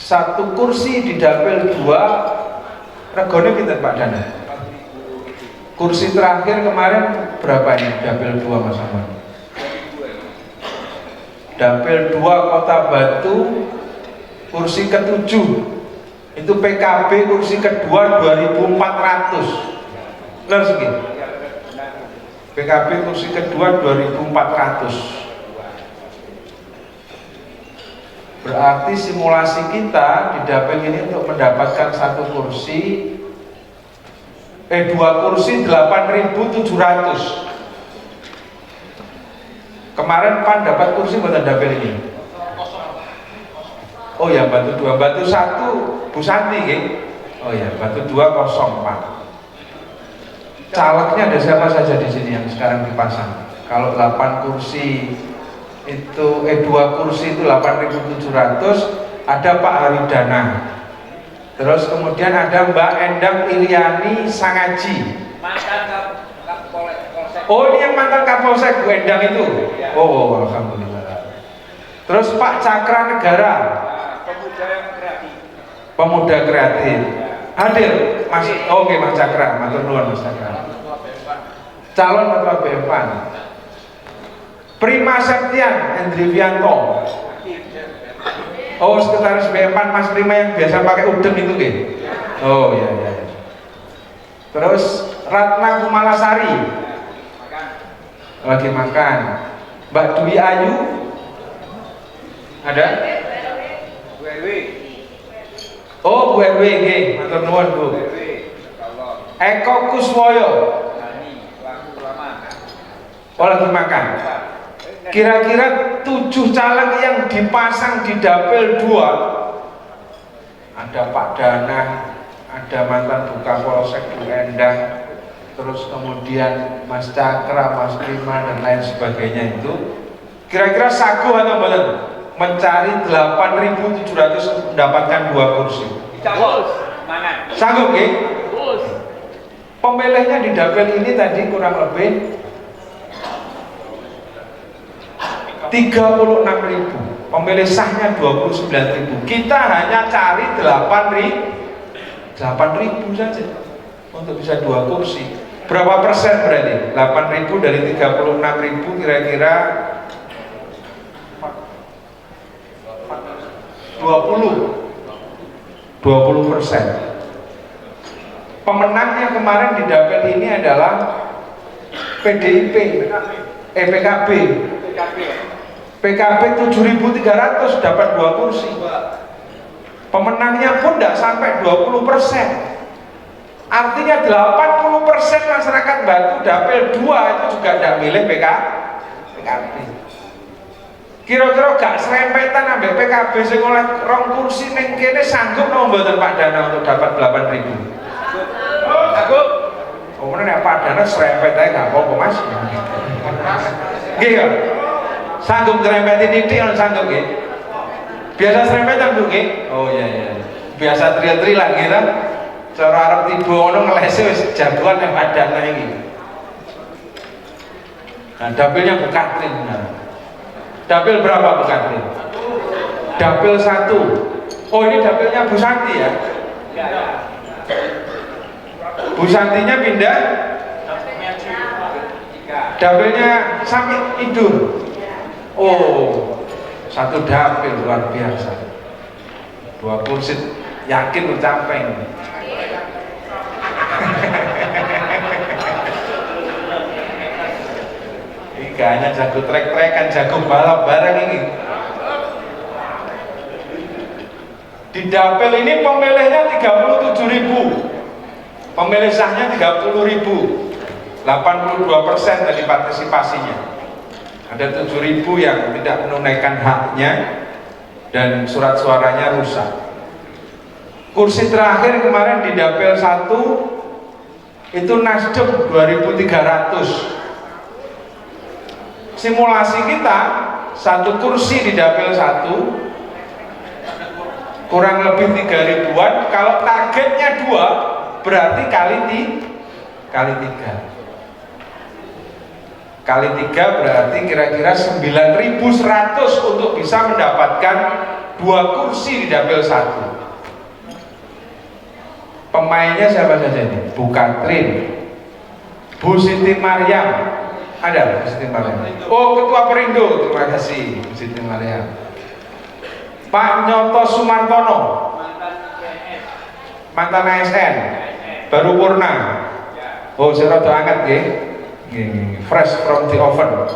Satu kursi di dapil 2 regone pinten Pak Dana? Kursi terakhir kemarin berapa ini dapil 2 Mas Ahmad? Dapil 2 Kota Batu kursi ke-7 itu PKB kursi kedua 2.400. Benar segitu? PKB kursi kedua 2.400. Berarti simulasi kita di dapil ini untuk mendapatkan 2 kursi 8.700. Kemarin PAN dapat kursi buat dapil ini. Oh ya, Batu 2, Batu 1 Bu Santi ya? Oh ya, Batu 2 kosong Pak. Calegnya ada siapa saja di sini yang sekarang dipasang? Kalau 8 kursi itu 2 kursi itu 8.700, ada Pak Haridana. Terus kemudian ada Mbak Endang Iriani Sangaji. Oh, ini yang mantan Kapolsek Bu Endang itu. Oh, alhamdulillah. Terus Pak Cakra Negara. Pemuda kreatif. Hadir Mas. Oke Mas Cakra, matur nuwun Mas Cakra. Calon Ketua BEMPAN. Prima Septian Endrivianto. Oh, sekretaris BEMPAN Mas Prima yang biasa pakai udeng itu nggih. Oh iya iya. Terus Ratna Kumalasari. Lagi makan. Mbak Dwi Ayu. Ada? Bu Erwi. Oh, Bu Erwi nggih, matur nuwun Bu. Eko Kuswoyo. Oh, lagi makan. Kira-kira 7 caleg yang dipasang di dapil 2 ada Pak Dana, ada mantan Kapolsek Bu Endang, terus kemudian Mas Cakra, Mas Prima dan lain sebagainya itu kira-kira sagu atau belum mencari 8.700 mendapatkan 2 kursi. Sanggup ya? Pemilihnya di dapil ini tadi kurang lebih 36.000, pemilih sahnya 29.000. Kita hanya cari 8.000 saja untuk bisa 2 kursi. Berapa persen berarti? 8.000 dari 36.000 kira-kira 20%. Pemenangnya kemarin di dapil ini adalah PDIP, PKB. PKB 7.300 dapat 2 kursi. Pemenangnya pun tidak sampai 20%. Artinya 80% masyarakat Batu dapil 2 itu juga tidak milih PKB. Kira-kira gak serempetan ambek PKB sing oleh 2 kursi ning kene sanggup napa mboten Pak Dana untuk dapat 8.000? Sanggup. Oh, meneh Pak Dana serempet ae gak apa-apa Mas. Nggih ya. Sanggup serempetin titik kan sanggup nggih. Biasa serempetan Bu nggih. Oh iya iya. Biasa tri-trilan gitu. Cara arep tiba ngono ngelese wis jagoan yang Pak Dana iki. Nah, dapilnya Bu Katrin. Nah. Dapil berapa Bu Katrin? Dapil 1. Oh, ini dapilnya Bu Santi ya? Bu Santinya pindah? Dapilnya sampai tidur. Oh, 1 dapil luar biasa. 2 kursi yakin tercapai. Ini kayaknya jago trek-trekan, jago balap bareng ini. Di dapil ini pemilihnya 37.000, pemilih sahnya 30.000, 82% tadi partisipasinya. Ada 7.000 yang tidak menunaikan haknya dan surat suaranya rusak. Kursi terakhir kemarin di dapil 1 itu Nasdem 2.300. Simulasi kita 1 kursi di dapil 1 kurang lebih 3.000-an. Kalau targetnya 2 berarti kali 3 berarti kira-kira 9.100 untuk bisa mendapatkan 2 kursi di dapil 1. Pemainnya siapa saja ini? Bu Katrin, Bu Siti Maryam, ada Bu Siti Maryam. Oh, Ketua Perindo, terima kasih Bu Siti Maryam. Pak Nyoto Sumartono, mantan ASN, baru purna. Oh, saya rada angkat ya, fresh from the oven.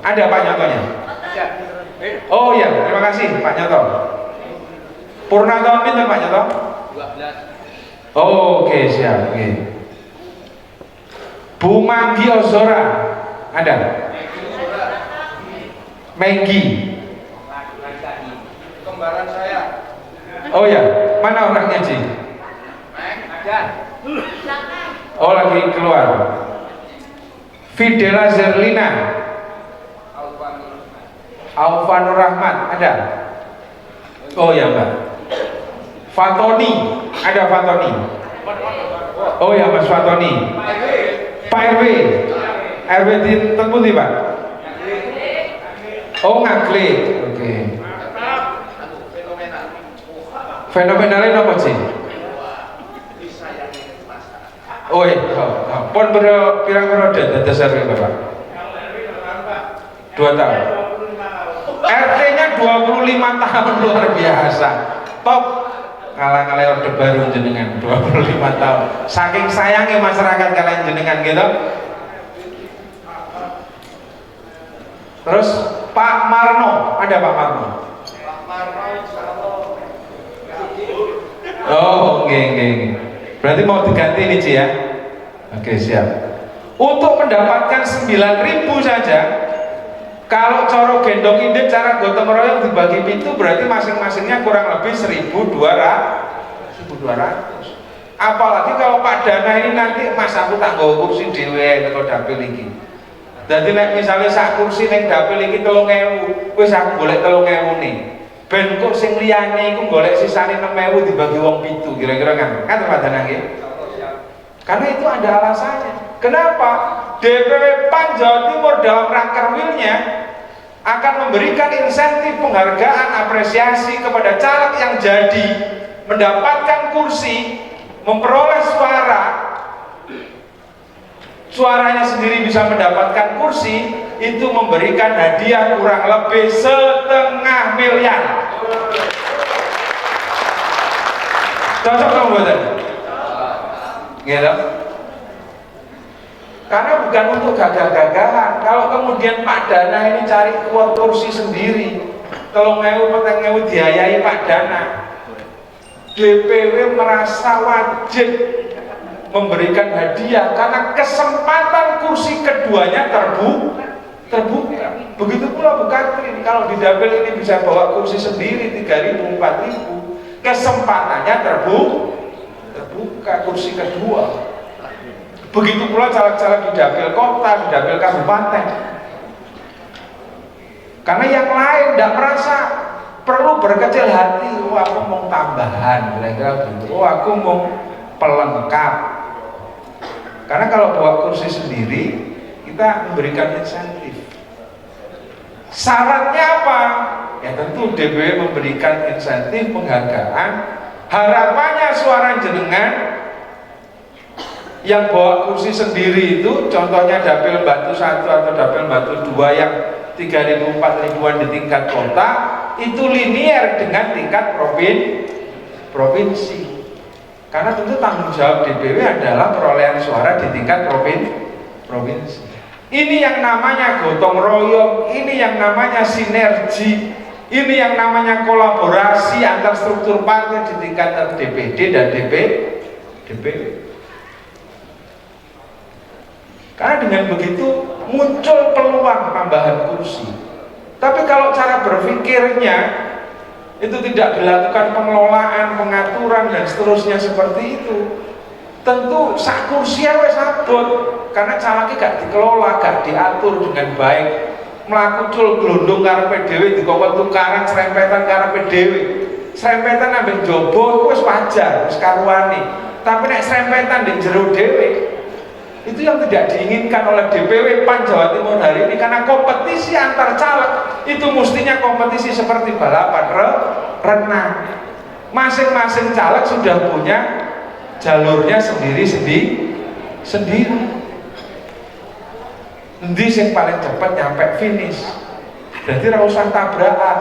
Ada Pak Nyotonya? Oh iya, terima kasih Pak Nyoto. Purna tahun pinten Pak Nyoto? 12. Oh, oke, siap. Bu Manggi Ozora, ada? Menggi. Kembaran saya. Oh ya, mana orangnya Ci? Oh, lagi keluar. Fidela Zerlina, Alvanur Rahmat, ada? Oh ya Mbak. Fatoni, ada Fatoni? Oh ya Mas Fatoni. Pak RW, RW di Temputi Pak? Oh Ngakli, oke. Fenomenalnya apa sih? Oh iya, pon pirang-pirang dadas RW Bapak? 2 tahun. RT-nya 25 tahun, luar biasa. Top. Ngalah-ngalah orde baru jenengan 25 tahun. Saking sayangnya masyarakat kalian jenengan gitu. Terus Pak Marno, ada Pak Marno? Oh, oke. Berarti mau diganti ini Ci ya? Oke, siap. Untuk mendapatkan 9.000 saja, kalau coro gendong induk cara gotong royong dibagi pintu berarti masing-masingnya kurang lebih 1.200. Apalagi kalau Pak Dana ini nanti Mas aku tak nggawa kursi dhewe teko dapil iki. Dadi nek misale sak kursi ning dapil iki 3.000, wis aku golek 3.000 nih. Ben kok sing liyane iku golek sisane 6.000 dibagi wong 7 kira-kira kan. Kan Pak Dana nggih? Karena itu ada alasannya. Kenapa? DPW PAN Jawa Timur dalam rakerwilnya akan memberikan insentif penghargaan apresiasi kepada caleg yang jadi mendapatkan kursi, memperoleh suaranya sendiri bisa mendapatkan kursi, itu memberikan hadiah kurang lebih 0,5 miliar. Cocok nggak buatan? Gitu? Karena bukan untuk gagah-gagahan. Kalau kemudian Pak Dana ini cari kuat kursi sendiri, 3.000 diayai Pak Dana, DPW merasa wajib memberikan hadiah karena kesempatan kursi keduanya terbuka. Begitu pula Bu Katrin, kalau di dapil ini bisa bawa kursi sendiri 3.000, 4.000, kesempatannya terbuka kursi kedua. Begitu pula caleg-caleg di dapil kota, di dapil kabupaten. Karena yang lain tidak merasa perlu berkecil hati. Oh aku mau tambahan, kira-kira gitu. Oh aku mau pelengkap. Karena kalau bawa kursi sendiri kita memberikan insentif. Syaratnya apa? Ya tentu DPW memberikan insentif penghargaan. Harapannya suara jenengan yang bawa kursi sendiri itu, contohnya dapil Batu 1 atau dapil Batu 2 yang 3.000 4.000-an di tingkat kota, itu linier dengan tingkat provinsi. Karena tentu tanggung jawab DPW adalah perolehan suara di tingkat provinsi. Ini yang namanya gotong royong, ini yang namanya sinergi, ini yang namanya kolaborasi antar struktur partai di tingkat DPD dan DPW. Karena dengan begitu muncul peluang tambahan kursi. Tapi kalau cara berpikirnya itu tidak dilakukan pengelolaan, pengaturan dan seterusnya seperti itu, tentu sak kursi wis abot, karena calegnya gak dikelola, gak diatur dengan baik. Mlaku glondong karepe dhewe dikokon tukaran serempetan karepe dhewe. Serempetan ambek jobo wis wajar, wis karuane. Tapi nek serempetan di jero dhewe, itu yang tidak diinginkan oleh DPW PAN Jawa Timur hari ini, karena kompetisi antar caleg itu mestinya kompetisi seperti balapan renang. Masing-masing caleg sudah punya jalurnya sendiri. Endi sing paling cepat nyampe finish. Jadi ora usah tabrakan,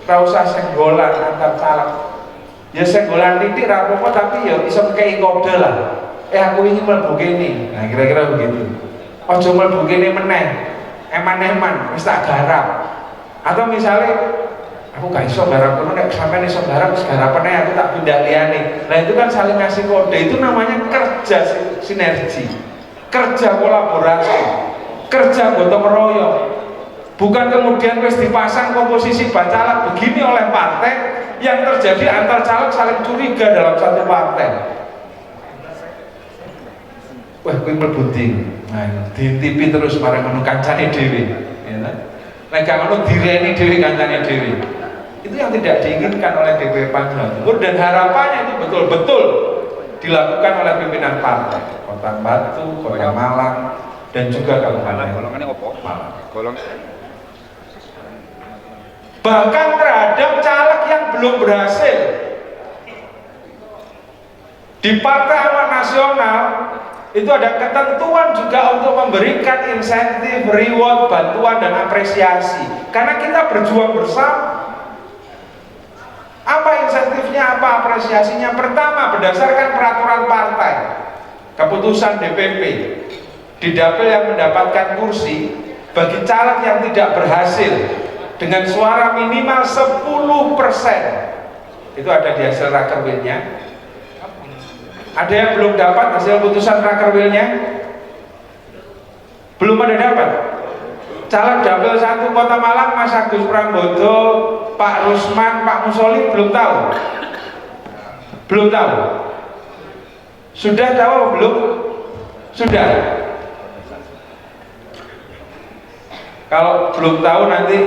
ora usah senggolan antar caleg. Ya senggolan titik ra apa-apa, tapi ya iso kei kode lah. Aku ingin mlebu kene. Nah, kira-kira begitu. Ojo mlebu kene meneh. Eman-eman wis tak garap. Atau misalnya aku gak iso garap kono, nek sampean iso garap wis garapane aku tak pindah liyane. Nah, itu kan saling ngasih kode. Itu namanya kerja sinergi. Kerja kolaborasi. Kerja gotong royong. Bukan kemudian wis dipasang komposisi bacaleg begini oleh partai, yang terjadi antar caleg saling curiga dalam satu partai. Wah, kuwi mlebu ndi? Nah, diintipi terus bareng ngono kancane dhewe, ya kan? Nek gak ngono direni dhewe kancane dhewe. Itu yang tidak diinginkan oleh DPW PAN Jawa Timur, dan harapannya itu betul-betul dilakukan oleh pimpinan partai Kota Batu, Kota Malang, dan juga Kabupaten Malang. Bahkan terhadap caleg yang belum berhasil di Partai Amanat Nasional, itu ada ketentuan juga untuk memberikan insentif, reward, bantuan dan apresiasi, karena kita berjuang bersama. Apa insentifnya, apa apresiasinya? Pertama, berdasarkan peraturan partai, keputusan DPP, di dapil yang mendapatkan kursi, bagi caleg yang tidak berhasil dengan suara minimal 10%, itu ada di hasil rakerwilnya. Ada yang belum dapat hasil putusan rakerwilnya? Belum ada dapat? Caleg dapil 1 Kota Malang, Mas Agus Prambodo, Pak Rusman, Pak Musoli belum tahu? Belum tahu? Sudah tahu atau belum? Sudah. Kalau belum tahu nanti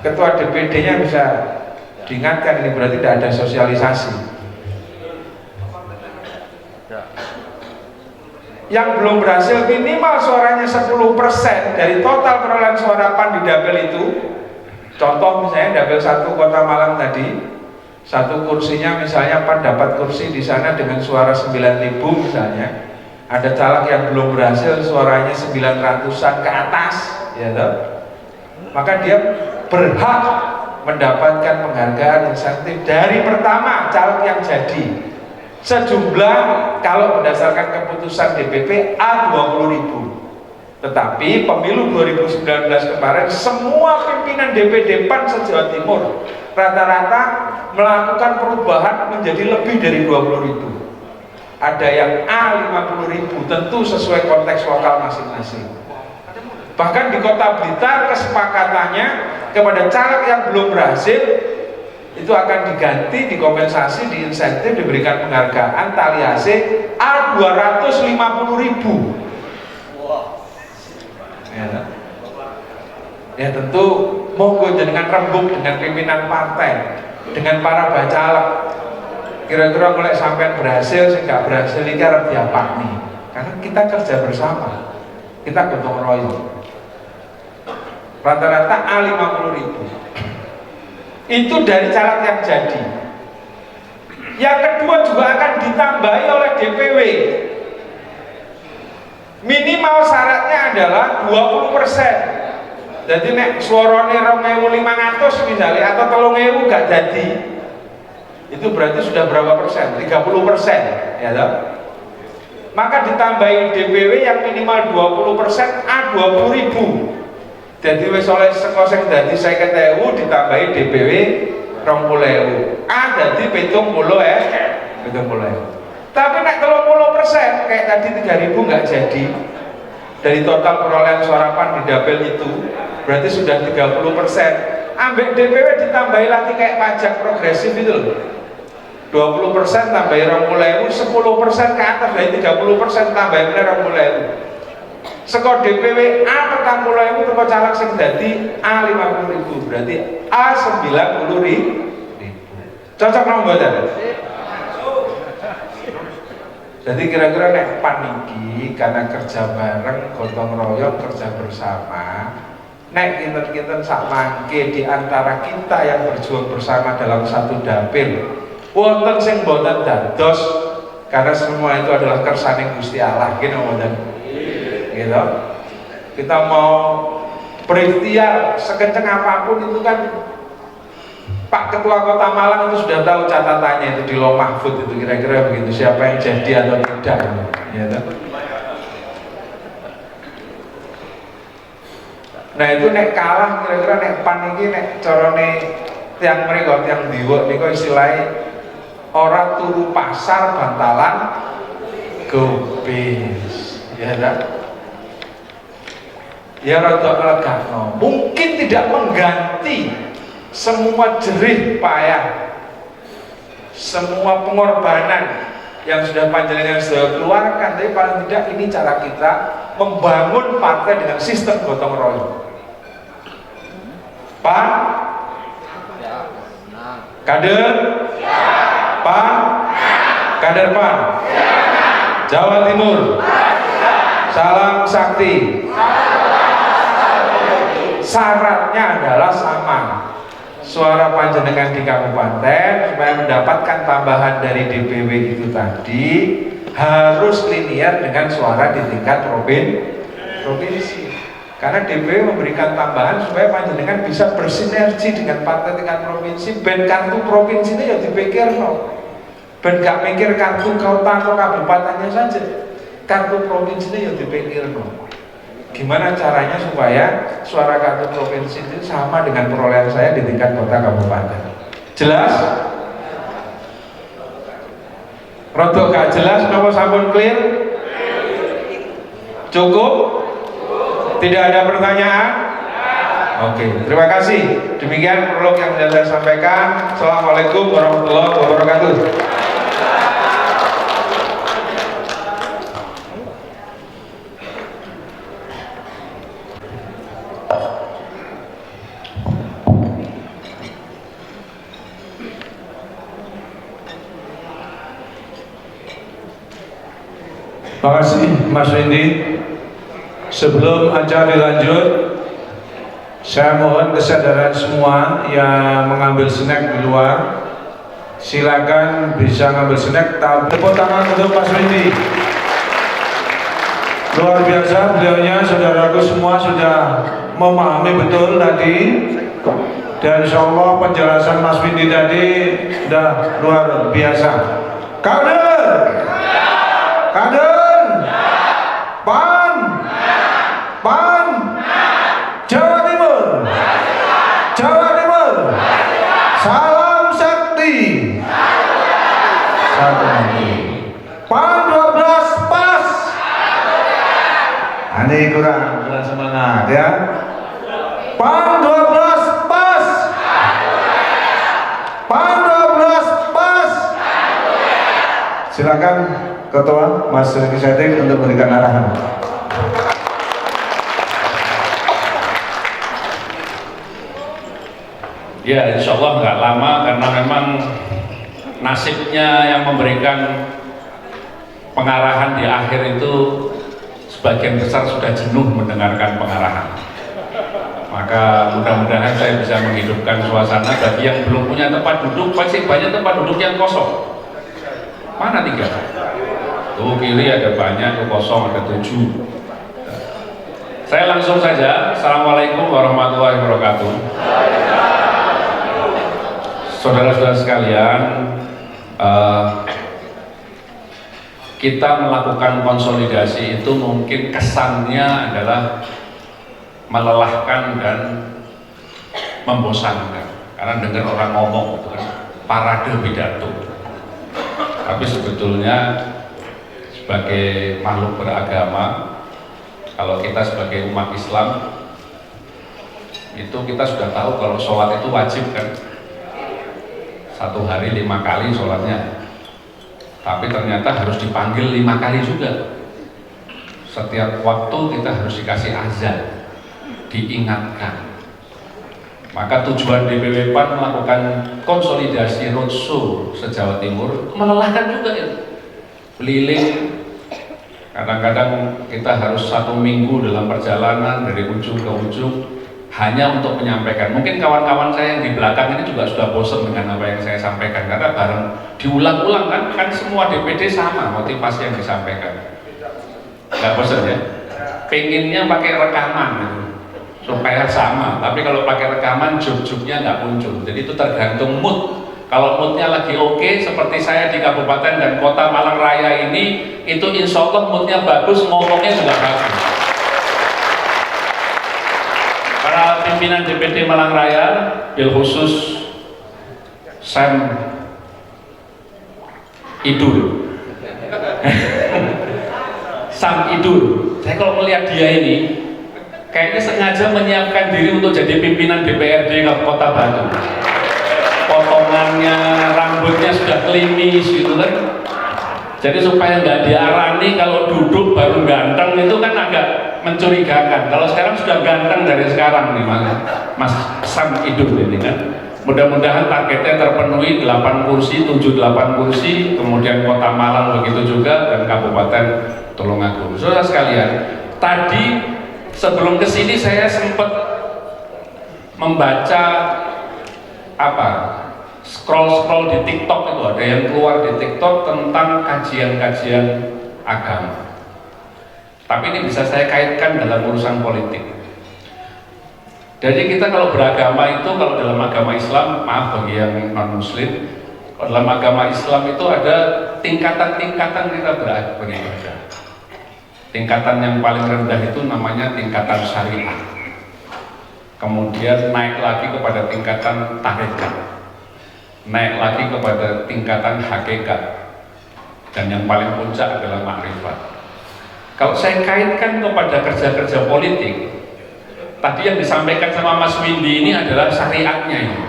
ketua DPD-nya bisa diingatkan, ini berarti tidak ada sosialisasi. Yang belum berhasil minimal suaranya 10% dari total perolehan suara PAN di dapil itu. Contoh misalnya dapil 1 Kota Malang tadi, satu kursinya misalnya PAN dapat kursi di sana dengan suara 9.000 misalnya. Ada caleg yang belum berhasil suaranya 900-an ke atas, ya toh. Maka dia berhak mendapatkan penghargaan insentif dari pertama caleg yang jadi. Sejumlah, kalau berdasarkan keputusan DPP, A20.000. Tetapi pemilu 2019 kemarin semua pimpinan DPD PAN se-Jawa Timur rata-rata melakukan perubahan menjadi lebih dari 20.000. Ada yang A50.000, tentu sesuai konteks lokal masing-masing. Bahkan di Kota Blitar kesepakatannya kepada caleg yang belum berhasil itu akan diganti, dikompensasi, diinsentif, diberikan penghargaan tali AC A250.000. Ya tentu monggo jenengan rembuk dengan pimpinan partai, dengan para bacaleg. Kira-kira mulai sampai berhasil, sih nggak berhasil ini harus diapakni. Karena kita kerja bersama. kita gotong royong. Rata-rata A50.000. Itu dari caleg yang jadi. Yang kedua juga akan ditambahi oleh DPW. Minimal syaratnya adalah 20%. Jadi nek suarane 2.500 misalnya atau 3.000 gak jadi, itu berarti sudah berapa persen? 30%, ya toh? Maka ditambahi DPW yang minimal 20% A20.000. Jadi wis oleh saka sing dadi 50.000 ditambahi DPW 20.000. A dadi 70.000. Tapi nek 30% kayak tadi 3.000 nggak jadi. Dari total perolehan suara PAN di dapil itu berarti sudah 30%. Ambek DPW ditambahi lagi kayak pajak progresif itu loh. 20% tambahi 20.000, 10% ke atas dari 30% tambahi 20.000. Seko DPW A 40.000 teko caleg sing dadi A 50.000 berarti A 90.000. Cocok nang mboten? Jadi kira-kira nek paniki karena kerja bareng, gotong royong, kerja bersama. Nek kinten-kinten sak mangke di antara kita yang berjuang bersama dalam satu dapil, wonten sing mboten dados karena semua itu adalah kersane Gusti Allah, nggih mboten? Gitu. Kita mau berikhtiar sekencang apapun itu kan Pak Ketua Kota Malang itu sudah tahu catatannya itu di Law Mahfud itu kira-kira begitu, siapa yang jadi atau tidak ya, nah itu nek kalah kira-kira nek PAN ini nek corone tiang mereka tiang diwa ini kok istilahnya orang turu pasar bantalan gobis ya tak? Ya rada legakno, mungkin tidak mengganti semua jerih payah, semua pengorbanan yang sudah panjenengan sudah keluarkan, tapi paling tidak ini cara kita membangun partai dengan sistem gotong royong. PAN? Kader? PAN? Kader PAN? Jawa Timur? Salam sakti. Syaratnya adalah sama. Suara panjenengan di kabupaten supaya mendapatkan tambahan dari DPW itu tadi harus linear dengan suara di tingkat provinsi. Karena DPW memberikan tambahan supaya panjenengan bisa bersinergi dengan partai tingkat provinsi. Ben kartu provinsinya ya dipikir no. Ben gak mikir kartu kota atau kabupatennya saja. Kartu provinsinya ya dipikir no. Gimana caranya supaya suara kartu provinsi itu sama dengan perolehan saya di tingkat kota kabupaten? Jelas? Rodok gak jelas, nopo sampun clear? Cukup? Tidak ada pertanyaan? Oke, terima kasih. Demikian prolog yang sudah saya sampaikan. Assalamualaikum warahmatullahi wabarakatuh. Terima kasih Mas Windy. Sebelum acara dilanjut, saya mohon kesadaran semua yang mengambil snack di luar, silakan bisa ngambil snack. Tepuk tangan untuk Mas Windy. Luar biasa beliaunya, saudaraku semua sudah memahami betul tadi, dan insya Allah penjelasan Mas Windy tadi sudah luar biasa. Kader, kader. PAN, PAN, Jawa Timur, Jawa Timur, salam sakti, PAN 12 pas, ini kurang semangat ya, PAN 12 pas, PAN 12 pas, silakan Ketua Mas Riki Setik untuk memberikan arahan. Ya, insya Allah nggak lama karena memang nasibnya yang memberikan pengarahan di akhir itu sebagian besar sudah jenuh mendengarkan pengarahan. Maka mudah-mudahan saya bisa menghidupkan suasana. Bagi yang belum punya tempat duduk, pasti banyak tempat duduk yang kosong. Mana 3? Tuh kiri ada banyak, tuh kosong ada 7. Saya langsung saja. Assalamualaikum warahmatullahi wabarakatuh. Saudara-saudara sekalian, kita melakukan konsolidasi itu mungkin kesannya adalah melelahkan dan membosankan karena dengar orang ngomong gitu kan, parade pidato. Tapi sebetulnya sebagai makhluk beragama, kalau kita sebagai umat Islam itu kita sudah tahu kalau sholat itu wajib kan, 1 hari 5 kali sholatnya. Tapi ternyata harus dipanggil 5 kali juga. Setiap waktu kita harus dikasih azan, diingatkan. Maka tujuan DPW PAN melakukan konsolidasi roadshow se-Jawa Timur melelahkan juga ya. Keliling, kadang-kadang kita harus 1 minggu dalam perjalanan dari ujung ke ujung hanya untuk menyampaikan. Mungkin kawan-kawan saya yang di belakang ini juga sudah bosan dengan apa yang saya sampaikan karena bareng diulang-ulang kan semua DPD sama motivasi yang disampaikan. Nggak bosan ya? Pengennya pakai rekaman gitu, supaya sama. Tapi kalau pakai rekaman juk-juknya nggak muncul. Jadi itu tergantung mood. Kalau moodnya lagi oke, seperti saya di Kabupaten dan Kota Malang Raya ini, itu insya Allah moodnya bagus, ngomongnya juga bagus. Para pimpinan DPD Malang Raya, bil khusus Sam Idur, Sam Idur. Saya kalau melihat dia ini, kayaknya sengaja menyiapkan diri untuk jadi pimpinan DPRD Kota Batu. Potongannya, rambutnya sudah klimis gitu kan. Jadi supaya nggak diarani kalau duduk baru ganteng itu kan agak mencurigakan. Kalau sekarang sudah ganteng dari sekarang nih Mas Sam Idur ini kan. Mudah-mudahan targetnya terpenuhi, 8 kursi, 78 kursi, kemudian Kota Malang begitu juga dan Kabupaten Tulungagung. Saudara sekalian, tadi sebelum kesini saya sempat membaca scroll di TikTok itu ada yang keluar di TikTok tentang kajian-kajian agama. Tapi ini bisa saya kaitkan dalam urusan politik. Jadi kita kalau beragama itu, kalau dalam agama Islam, maaf bagi yang non Muslim, kalau dalam agama Islam itu ada tingkatan-tingkatan kita beribadah. Tingkatan yang paling rendah itu namanya tingkatan syariah. Kemudian naik lagi kepada tingkatan tarekat, naik lagi kepada tingkatan hakikat, dan yang paling puncak adalah makrifat. Kalau saya kaitkan kepada kerja-kerja politik, tadi yang disampaikan sama Mas Windy ini adalah syariatnya ini.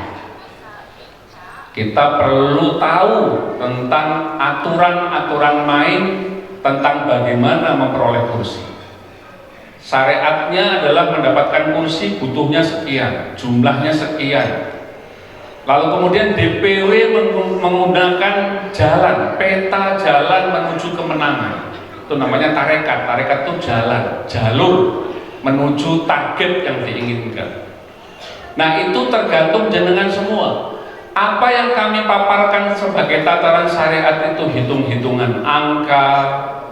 Kita perlu tahu tentang aturan-aturan main tentang bagaimana memperoleh kursi. Syariatnya adalah mendapatkan kursi butuhnya sekian, jumlahnya sekian. Lalu kemudian DPW menggunakan jalan, peta jalan menuju kemenangan. Itu namanya tarekat. Tarekat itu jalan, jalur menuju target yang diinginkan. Nah itu tergantung jenengan semua. Apa yang kami paparkan sebagai tataran syariat itu hitung-hitungan angka,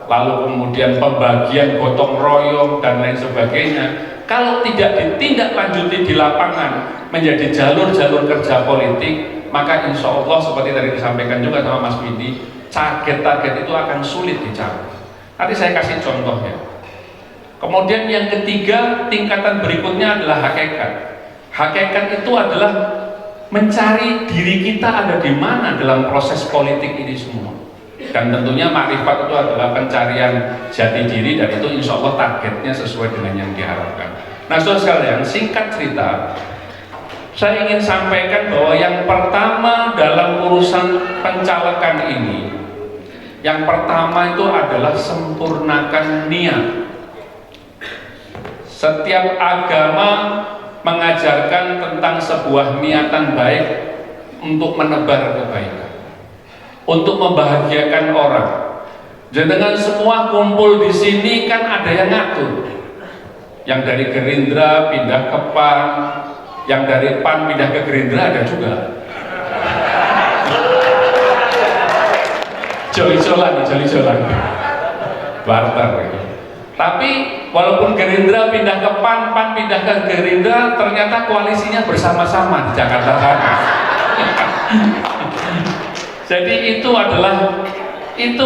lalu kemudian pembagian gotong royong dan lain sebagainya. Kalau tidak ditindaklanjuti di lapangan menjadi jalur-jalur kerja politik, maka insya Allah seperti tadi disampaikan juga sama Mas Windy, target-target itu akan sulit dicapai. Nanti saya kasih contohnya. Kemudian yang ketiga, tingkatan berikutnya adalah hakikat. Hakikat itu adalah mencari diri kita ada di mana dalam proses politik ini semua. Dan tentunya makrifat itu adalah pencarian jati diri, dan itu insya Allah targetnya sesuai dengan yang diharapkan. Nah saudara sekalian, singkat cerita, saya ingin sampaikan bahwa yang pertama dalam urusan pencalekan ini, yang pertama itu adalah sempurnakan niat. Setiap agama mengajarkan tentang sebuah niatan baik untuk menebar kebaikan, untuk membahagiakan orang. Jenengan semua kumpul di sini kan ada yang ngatur. Yang dari Gerindra pindah ke PAN, yang dari PAN pindah ke Gerindra ada juga. Joli-jolan, barter. Tapi walaupun Gerindra pindah ke PAN, PAN pindah ke Gerindra, ternyata koalisinya bersama-sama di Jakarta sana. Jadi itu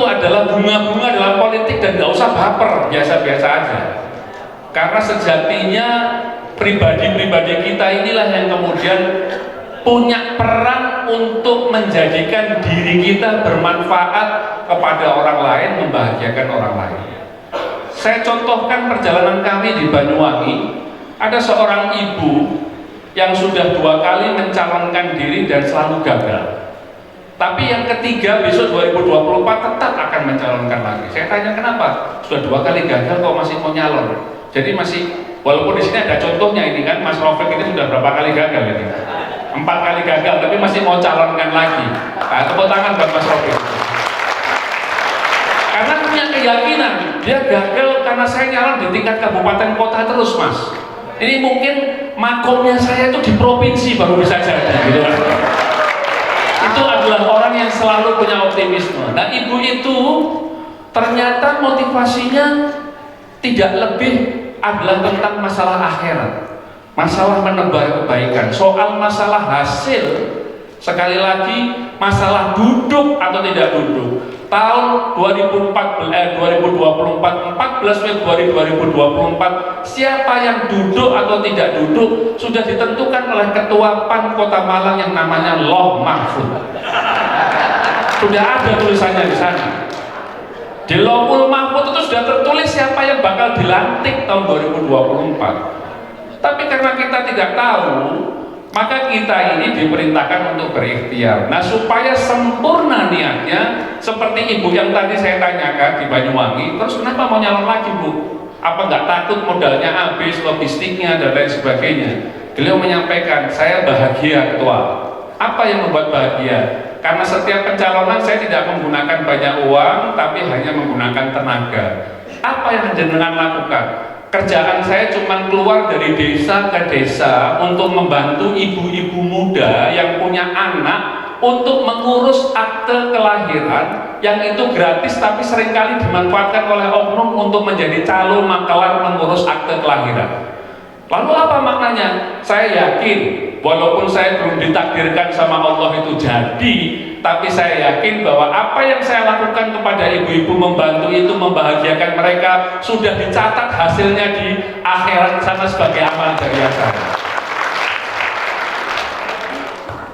adalah bunga-bunga dalam politik dan nggak usah baper, biasa-biasa aja. Karena sejatinya pribadi-pribadi kita inilah yang kemudian punya peran untuk menjadikan diri kita bermanfaat kepada orang lain, membahagiakan orang lain. Saya contohkan perjalanan kami di Banyuwangi. Ada seorang ibu yang sudah 2 kali mencalonkan diri dan selalu gagal. Tapi yang ketiga besok 2024 tetap akan mencalonkan lagi. Saya tanya kenapa? Sudah 2 kali gagal kok masih mau nyalon. Jadi masih, walaupun di sini ada contohnya ini kan, Mas Rafiq ini sudah berapa kali gagal ini? 4 kali gagal, tapi masih mau calonkan lagi. Nah, tepuk tangan buat Mas Rafiq. Karena punya keyakinan, dia gagal karena saya nyalon di tingkat kabupaten kota terus, Mas. Ini mungkin makomnya saya itu di provinsi baru bisa jadi, gitu kan? Itu adalah orang yang selalu punya optimisme. Nah, ibu itu ternyata motivasinya tidak lebih adalah tentang masalah akhirat, masalah menebar kebaikan. Soal masalah hasil, sekali lagi masalah duduk atau tidak duduk. Tahun 2024 14 Februari 2024, siapa yang duduk atau tidak duduk sudah ditentukan oleh Ketua PAN Kota Malang yang namanya Loh Mahfud. Sudah ada tulisannya di sana. Di Lauhul Mahfud itu sudah tertulis siapa yang bakal dilantik tahun 2024. Tapi karena kita tidak tahu, maka kita ini diperintahkan untuk berikhtiar. Nah, supaya sempurna niatnya, seperti ibu yang tadi saya tanyakan di Banyuwangi, terus kenapa mau nyalon lagi, Bu? Apa nggak takut modalnya habis, logistiknya dan lain sebagainya? Beliau menyampaikan, saya bahagia Ketua. Apa yang membuat bahagia? Karena setiap pencalonan saya tidak menggunakan banyak uang, tapi hanya menggunakan tenaga. Apa yang jenengan lakukan? Kerjaan saya cuma keluar dari desa ke desa untuk membantu ibu-ibu muda yang punya anak untuk mengurus akte kelahiran yang itu gratis tapi seringkali dimanfaatkan oleh oknum untuk menjadi calon makelar mengurus akte kelahiran. Lalu apa maknanya? Saya yakin walaupun saya belum ditakdirkan sama Allah itu jadi, tapi saya yakin bahwa apa yang saya lakukan kepada ibu-ibu membantu itu membahagiakan mereka sudah dicatat hasilnya di akhirat sana sebagai amal jariah saya.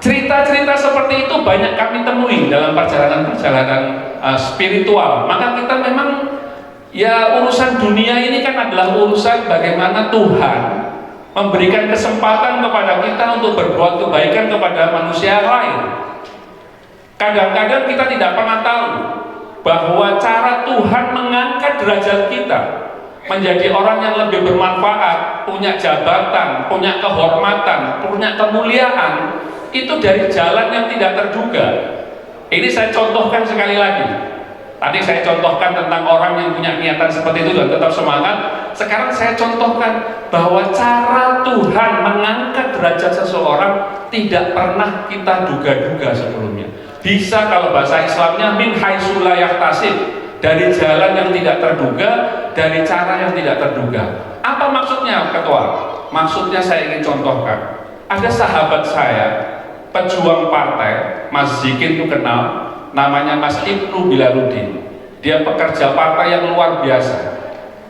Cerita-cerita seperti itu banyak kami temui dalam perjalanan-perjalanan spiritual. Maka kita memang, ya, urusan dunia ini kan adalah urusan bagaimana Tuhan memberikan kesempatan kepada kita untuk berbuat kebaikan kepada manusia lain. Kadang-kadang kita tidak pernah tahu bahwa cara Tuhan mengangkat derajat kita menjadi orang yang lebih bermanfaat, punya jabatan, punya kehormatan, punya kemuliaan, itu dari jalan yang tidak terduga. Ini saya contohkan sekali lagi. Tadi saya contohkan tentang orang yang punya niatan seperti itu dan tetap semangat. Sekarang saya contohkan bahwa cara Tuhan mengangkat derajat seseorang tidak pernah kita duga-duga sebelumnya. Bisa kalau bahasa Islamnya min haitsu la yahtasib, dari jalan yang tidak terduga, dari cara yang tidak terduga. Apa maksudnya, Ketua? Maksudnya saya ingin contohkan. Ada sahabat saya, pejuang partai, Mas Zikin itu kenal, namanya Mas Ibnu Bilaludin. Dia pekerja partai yang luar biasa.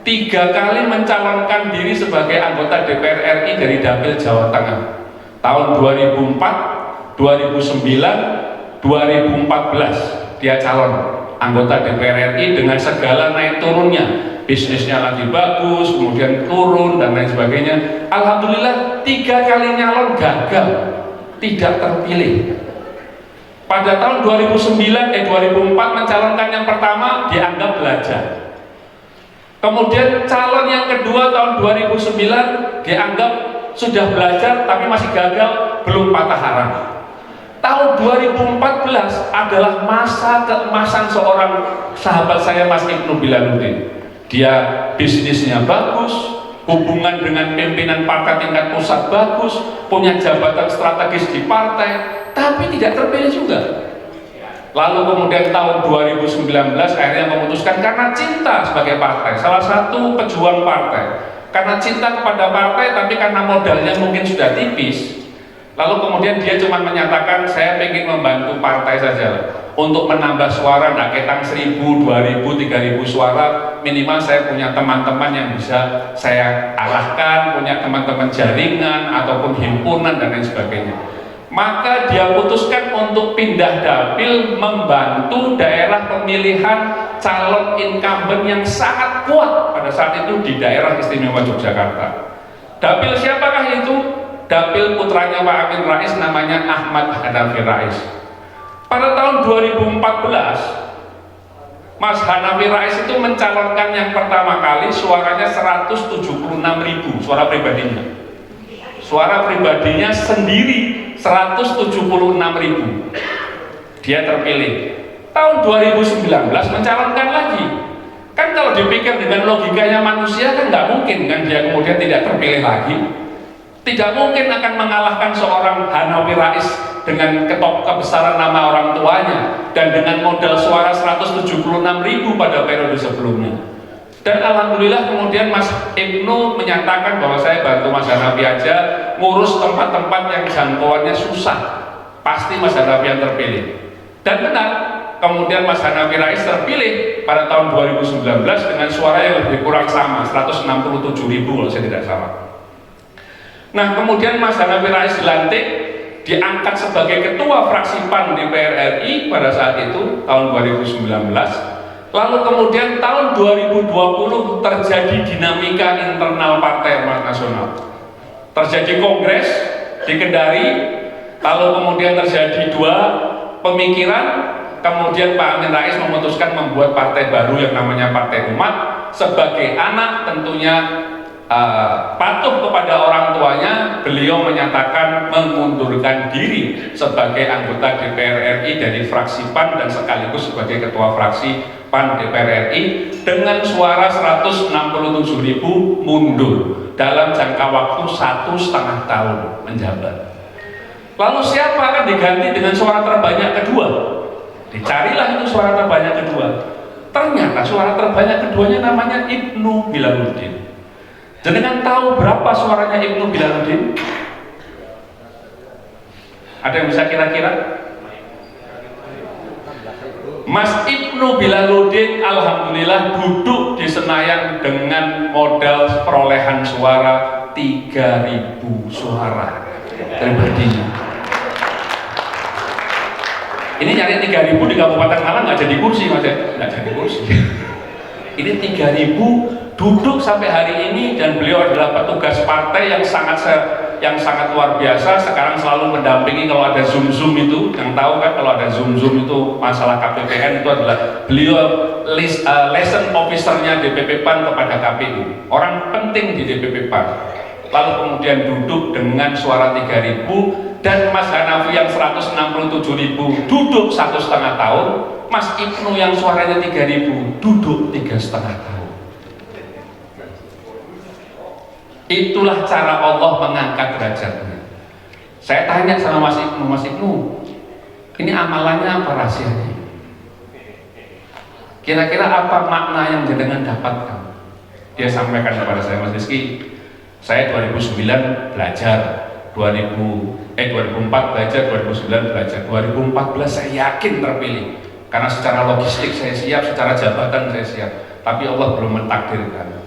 3 kali mencalonkan diri sebagai anggota DPR RI dari Dapil Jawa Tengah. Tahun 2004, 2009, 2014 dia calon anggota DPR RI dengan segala naik turunnya. Bisnisnya lagi bagus, kemudian turun dan lain sebagainya. Alhamdulillah 3 kali nyalon gagal, tidak terpilih. Pada tahun 2004 mencalonkan yang pertama dianggap belajar. Kemudian calon yang kedua tahun 2009 dianggap sudah belajar tapi masih gagal, belum patah arang. Tahun 2014 adalah masa keemasan seorang sahabat saya, Mas Ibnu Bilaluddin. Dia bisnisnya bagus, hubungan dengan pimpinan partai tingkat pusat bagus, punya jabatan strategis di partai, tapi tidak terpilih juga. Lalu kemudian tahun 2019 akhirnya memutuskan karena cinta sebagai partai, salah satu pejuang partai, karena cinta kepada partai tapi karena modalnya mungkin sudah tipis. Lalu kemudian dia cuma menyatakan, saya ingin membantu partai saja untuk menambah suara, nak ketang 1000, 2000, 3000 suara, minimal saya punya teman-teman yang bisa saya arahkan, punya teman-teman jaringan ataupun himpunan dan lain sebagainya. Maka dia putuskan untuk pindah dapil membantu daerah pemilihan calon incumbent yang sangat kuat pada saat itu di daerah istimewa Yogyakarta. Dapil siapakah itu? Dapil putranya Pak Amin Rais, namanya Ahmad Hanafi Rais. Pada tahun 2014 Mas Hanafi Rais itu mencalonkan yang pertama kali, suaranya 176.000 suara pribadinya. Suara pribadinya sendiri 176.000. Dia terpilih. Tahun 2019 mencalonkan lagi. Kan kalau dipikir dengan logikanya manusia kan nggak mungkin kan dia kemudian tidak terpilih lagi. Tidak mungkin akan mengalahkan seorang Hanafi Rais dengan kebesaran nama orang tuanya dan dengan modal suara 176.000 pada periode sebelumnya. Dan alhamdulillah kemudian Mas Ibnu menyatakan bahwa saya bantu Mas Hanafi aja ngurus tempat-tempat yang jangkauannya susah, pasti Mas Hanafi yang terpilih. Dan benar, kemudian Mas Hanafi Rais terpilih pada tahun 2019 dengan suara yang lebih kurang sama, 167.000 kalau saya tidak salah. Nah kemudian Mas Hanafi Rais dilantik, diangkat sebagai ketua fraksi PAN DPR RI pada saat itu tahun 2019. Lalu kemudian tahun 2020 terjadi dinamika internal Partai Amanat Nasional. Terjadi kongres di Kendari, lalu kemudian terjadi dua pemikiran, kemudian Pak Amin Rais memutuskan membuat partai baru yang namanya Partai Umat. Sebagai anak tentunya patuh kepada orang tuanya, beliau menyatakan mengundurkan diri sebagai anggota DPR RI dari fraksi PAN dan sekaligus sebagai ketua fraksi PAN DPR RI dengan suara 167.000 mundur dalam jangka waktu 1,5 tahun menjabat. Lalu siapa akan diganti dengan suara terbanyak kedua? Dicarilah itu suara terbanyak kedua. Ternyata suara terbanyak keduanya namanya Ibnu Bilaluddin. Jenengan tahu berapa suaranya Ibnu Bilaluddin? Ada yang bisa kira-kira? Mas Ibnu Bilaluddin alhamdulillah duduk di Senayan dengan modal perolehan suara 3.000 suara pribadinya. Ini nyari 3.000 di Kabupaten Malang nggak jadi kursi, Mas ya? Nggak jadi kursi. Ini 3.000 duduk sampai hari ini, dan beliau adalah petugas partai yang sangat luar biasa. Sekarang selalu mendampingi kalau ada zoom itu, yang tahu kan kalau ada zoom itu masalah KPPN, itu adalah beliau liaison officernya DPP PAN kepada KPU, orang penting di DPP PAN. Lalu kemudian duduk dengan suara 3.000, dan Mas Hanafi yang 167.000 duduk 1,5 tahun, Mas Ibnu yang suaranya 3.000 duduk 3,5 tahun. Itulah cara Allah mengangkat derajatnya. Saya tanya sama Mas Ibnu, ini amalannya apa, rahasianya? Kira-kira apa makna yang jenengan dapatkan? Dia sampaikan kepada saya, Mas Rizky, saya 2009 belajar, 2004 belajar, 2009 belajar, 2014 saya yakin terpilih karena secara logistik saya siap, secara jabatan saya siap, tapi Allah belum mentakdirkan.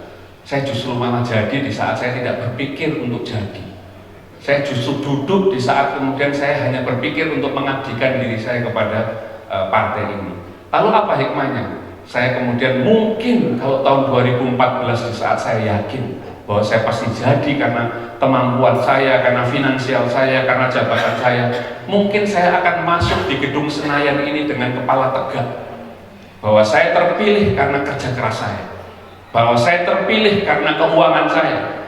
Saya justru malah jadi di saat saya tidak berpikir untuk jadi. Saya justru duduk di saat kemudian saya hanya berpikir untuk mengabdikan diri saya kepada partai ini. Lalu apa hikmahnya? Saya kemudian mungkin kalau tahun 2014 di saat saya yakin bahwa saya pasti jadi karena kemampuan saya, karena finansial saya, karena jabatan saya, mungkin saya akan masuk di gedung Senayan ini dengan kepala tegak bahwa saya terpilih karena kerja keras saya, bahwa saya terpilih karena keuangan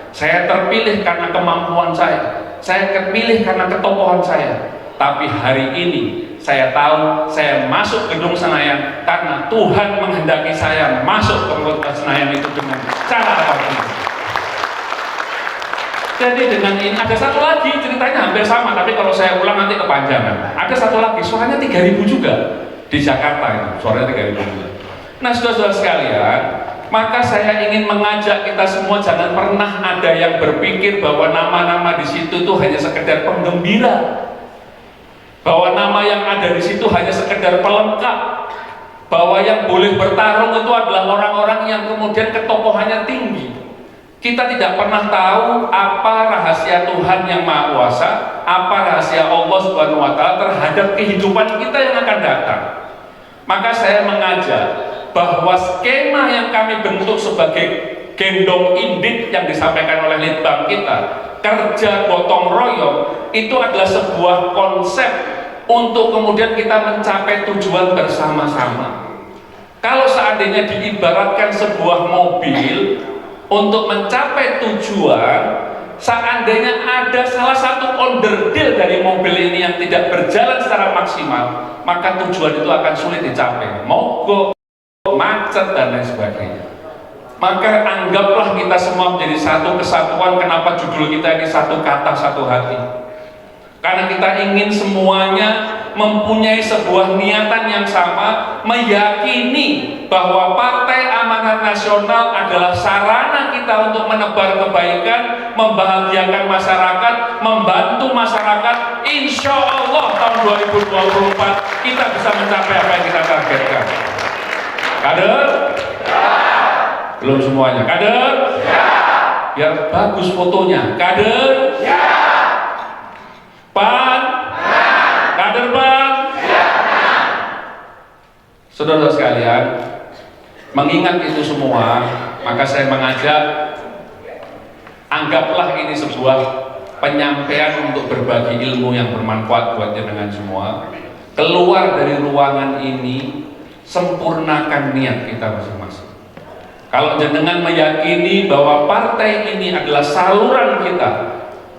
saya terpilih karena kemampuan saya terpilih karena ketokohan saya. Tapi hari ini saya tahu saya masuk gedung Senayan karena Tuhan menghendaki saya masuk ke kota Senayan itu dengan cara apapun. Jadi dengan ini ada satu lagi ceritanya hampir sama, tapi kalau saya ulang nanti kepanjangan. Ada satu lagi, suaranya 3.000 juga di Jakarta itu, suaranya 3.000 juga. Nah, saudara-saudara sekalian, maka saya ingin mengajak kita semua jangan pernah ada yang berpikir bahwa nama-nama di situ itu hanya sekedar penggembira, bahwa nama yang ada di situ hanya sekedar pelengkap, bahwa yang boleh bertarung itu adalah orang-orang yang kemudian ketokohannya tinggi. Kita tidak pernah tahu apa rahasia Tuhan yang Maha Kuasa, apa rahasia Allah Subhanahu wa Ta'ala terhadap kehidupan kita yang akan datang. Maka saya mengajak bahwa skema yang kami bentuk sebagai gendong indit yang disampaikan oleh litbang kita, kerja gotong royong, itu adalah sebuah konsep untuk kemudian kita mencapai tujuan bersama-sama. Kalau seandainya diibaratkan sebuah mobil, untuk mencapai tujuan, seandainya ada salah satu onderdil dari mobil ini yang tidak berjalan secara maksimal, maka tujuan itu akan sulit dicapai, mogok, macet, dan lain sebagainya. Maka anggaplah kita semua menjadi satu kesatuan. Kenapa judul kita ini satu kata satu hati? Karena kita ingin semuanya mempunyai sebuah niatan yang sama, meyakini bahwa Partai Amanat Nasional adalah sarana kita untuk menebar kebaikan, membahagiakan masyarakat, membantu masyarakat. Insya Allah tahun 2024 kita bisa mencapai apa yang kita targetkan. Kader? Belum semuanya. Kader? Biar bagus fotonya. Kader? Pan? Kader Pan? Saudara sekalian, mengingat itu semua, maka saya mengajak, anggaplah ini sebuah penyampaian untuk berbagi ilmu yang bermanfaat buat jenengan semua. Keluar dari ruangan ini, sempurnakan niat kita masing-masing. Kalau jenengan meyakini bahwa partai ini adalah saluran kita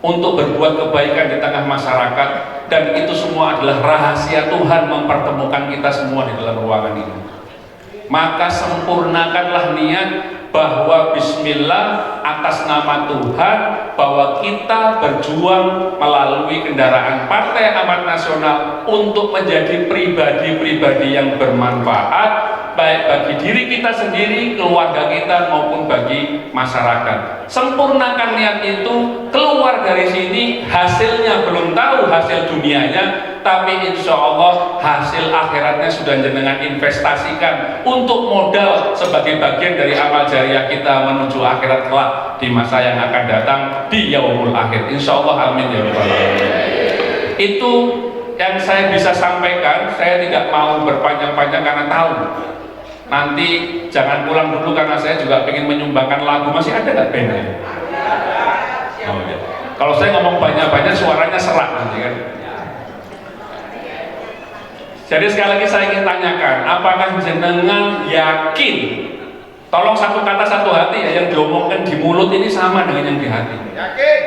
untuk berbuat kebaikan di tengah masyarakat, dan itu semua adalah rahasia Tuhan mempertemukan kita semua di dalam ruangan ini, maka sempurnakanlah niat bahwa bismillah atas nama Tuhan, bahwa kita berjuang melalui kendaraan Partai Amanat Nasional untuk menjadi pribadi-pribadi yang bermanfaat, baik bagi diri kita sendiri, keluarga kita, maupun bagi masyarakat. Sempurnakan niat itu, keluar dari sini, hasilnya belum tahu hasil dunianya, tapi insya Allah hasil akhiratnya sudah jenengan investasikan untuk modal sebagai bagian dari amal jariah kita menuju akhirat kelak di masa yang akan datang di yaumul akhir. Insya Allah, amin ya rabbal alamin. Itu yang saya bisa sampaikan. Saya tidak mau berpanjang-panjang karena tahu nanti jangan pulang dulu, karena saya juga ingin menyumbangkan lagu. Masih ada nggak bandnya? Oh, ya. Kalau saya ngomong banyak-banyak suaranya serak nanti kan. Jadi sekali lagi saya ingin tanyakan, apakah jenengan yakin? Tolong satu kata satu hati ya, yang diomongkan di mulut ini sama dengan yang di hati. Yakin?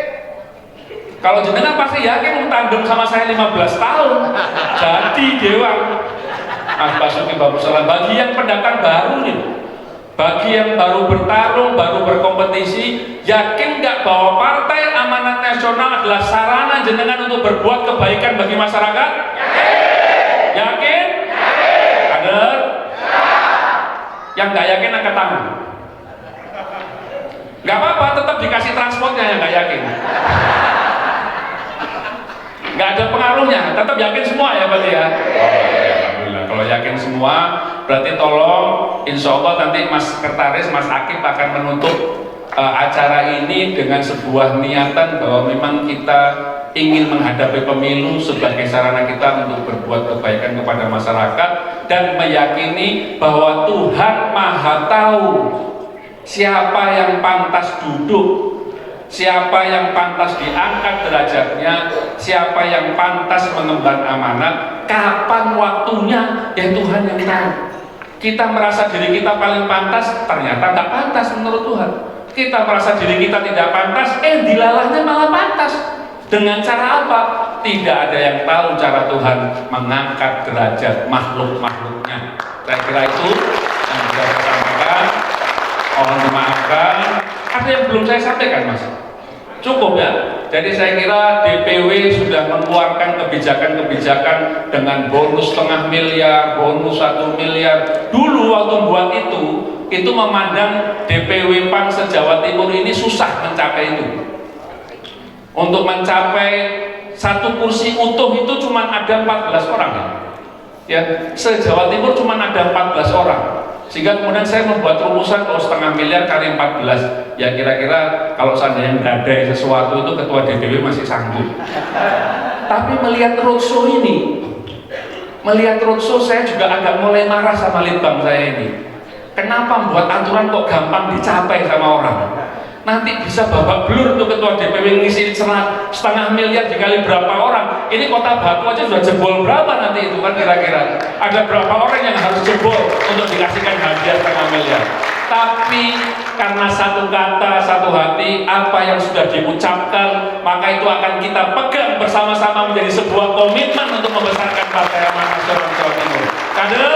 Kalau jenengan pasti yakin, tandem sama saya 15 tahun, jadi dewan. Mas Basuki Babusalam, bagi yang pendatang baru nih, bagi yang baru bertarung, baru berkompetisi, yakin nggak bahwa Partai Amanat Nasional adalah sarana jenengan untuk berbuat kebaikan bagi masyarakat? Yakin? Yakin? Kader? Yang nggak yakin angkat tangan. Nggak apa-apa, tetap dikasih transportnya yang nggak yakin. Nggak ada pengaruhnya, tetap yakin semua ya berarti ya. Alhamdulillah, kalau yakin semua berarti tolong, insya Allah nanti Mas Sekretaris, Mas Akib akan menutup acara ini dengan sebuah niatan bahwa memang kita ingin menghadapi pemilu sebagai sarana kita untuk berbuat kebaikan kepada masyarakat, dan meyakini bahwa Tuhan Maha tahu siapa yang pantas duduk, siapa yang pantas diangkat derajatnya, siapa yang pantas mengemban amanat, kapan waktunya, ya Tuhan yang tahu. Kita merasa diri kita paling pantas, ternyata nggak pantas menurut Tuhan. Kita merasa diri kita tidak pantas, dilalahnya malah pantas. Dengan cara apa? Tidak ada yang tahu cara Tuhan mengangkat derajat makhluk-makhluknya. Saya kira itu yang bisa saya sampaikan. Mohon dimaafkan. Ada yang belum saya sampaikan, Mas? Cukup ya? Jadi saya kira DPW sudah mengeluarkan kebijakan-kebijakan dengan bonus setengah miliar, bonus 1 miliar. Dulu waktu buat itu memandang DPW PAN se-Jawa Timur ini susah mencapai itu. Untuk mencapai satu kursi utuh itu cuma ada 14 orang ya. Se-Jawa Timur cuma ada 14 orang. Sehingga kemudian saya membuat rumusan kalau setengah miliar kali 14, ya kira-kira kalau seandainya mengadai sesuatu itu ketua DPW masih sanggup. Tapi melihat roadshow ini, saya juga agak mulai marah sama litbang saya ini. Kenapa membuat aturan kok gampang dicapai sama orang? Nanti bisa babak belur untuk ketua DPW ngisi setengah miliar dikali berapa orang. Ini Kota Batu aja sudah jebol berapa nanti itu kan kira-kira. Ada berapa orang yang harus jebol untuk dikasihkan hadiah setengah miliar. Tapi karena satu kata, satu hati, apa yang sudah diucapkan, maka itu akan kita pegang bersama-sama menjadi sebuah komitmen untuk membesarkan Partai Amanat Nasional Jawa Timur. Kader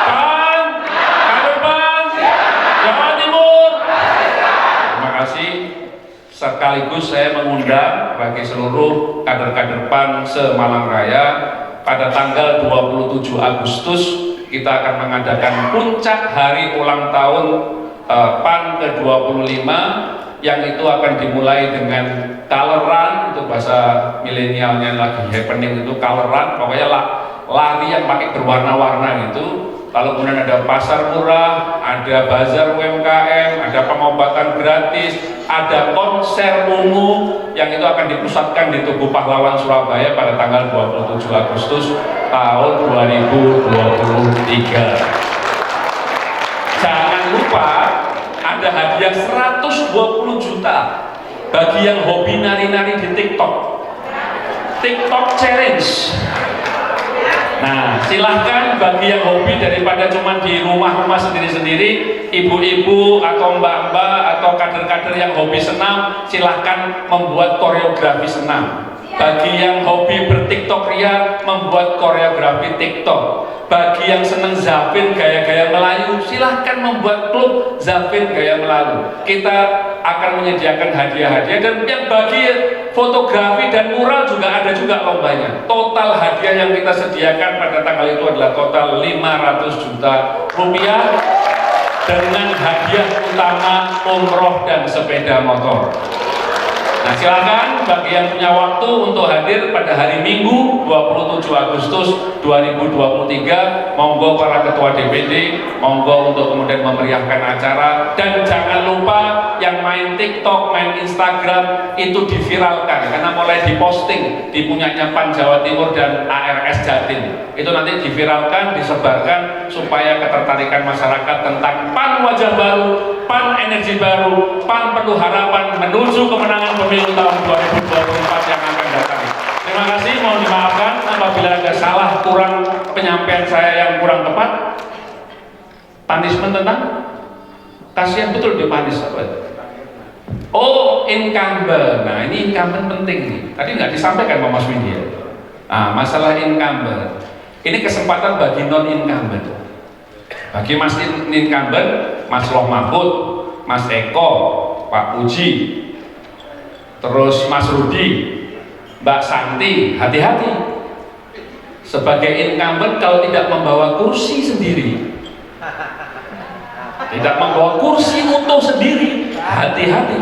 PAN, kader PAN Jawa Timur. Terima kasih. Sekaligus saya mengundang bagi seluruh kader-kader PAN se-Malang Raya pada tanggal 27 Agustus kita akan mengadakan puncak hari ulang tahun PAN ke-25 yang itu akan dimulai dengan color run. Untuk bahasa milenialnya lagi happening itu color run, pokoknya lari yang pakai berwarna-warna gitu. Lalu kemudian ada pasar murah, ada bazar UMKM, ada pengobatan gratis, ada konser ungu yang itu akan dipusatkan di Tugu Pahlawan Surabaya pada tanggal 27 Agustus tahun 2023. Jangan lupa ada hadiah 120 juta bagi yang hobi nari-nari di TikTok. TikTok Challenge. Nah, silahkan bagi yang hobi daripada cuma di rumah-rumah sendiri-sendiri, ibu-ibu atau mbak-mbak atau kader-kader yang hobi senam, silahkan membuat koreografi senam. Bagi yang hobi bertiktok ria, membuat koreografi TikTok. Bagi yang senang Zafin gaya-gaya Melayu, silahkan membuat klub Zafin gaya Melayu. Kita akan menyediakan hadiah-hadiah, dan yang bagi fotografi dan mural juga ada juga lombanya. Total hadiah yang kita sediakan pada tanggal itu adalah total 500 juta rupiah dengan hadiah utama umroh dan sepeda motor. Nah, silakan bagi yang punya waktu untuk hadir pada hari Minggu 27 Agustus 2023, monggo para ketua DPD, monggo untuk kemudian memeriahkan acara. Dan jangan lupa yang main TikTok, main Instagram itu diviralkan, karena mulai diposting di punyanya PAN Jawa Timur dan ARS Jatim. Itu nanti diviralkan, disebarkan supaya ketertarikan masyarakat tentang PAN wajah baru, PAN energi baru, PAN penuh harapan menuju kemenangan pemilu tahun 2024 yang akan datang. Terima kasih, mohon dimaafkan apabila ada salah kurang penyampaian saya yang kurang tepat. Punishment tentang kasihan betul di panis apa? Oh, incumbent. Nah, ini incumbent penting nih. Tadi nggak disampaikan Pak Mas Windy ya. Nah, masalah incumbent. Ini kesempatan bagi non incumbent. Bagi Mas incumbent, Mas Loh Mahfud, Mas Eko, Pak Puji, terus Mas Rudi, Mbak Santi, hati-hati. Sebagai incumbent kalau tidak membawa kursi sendiri, tidak membawa kursi utuh sendiri, hati-hati.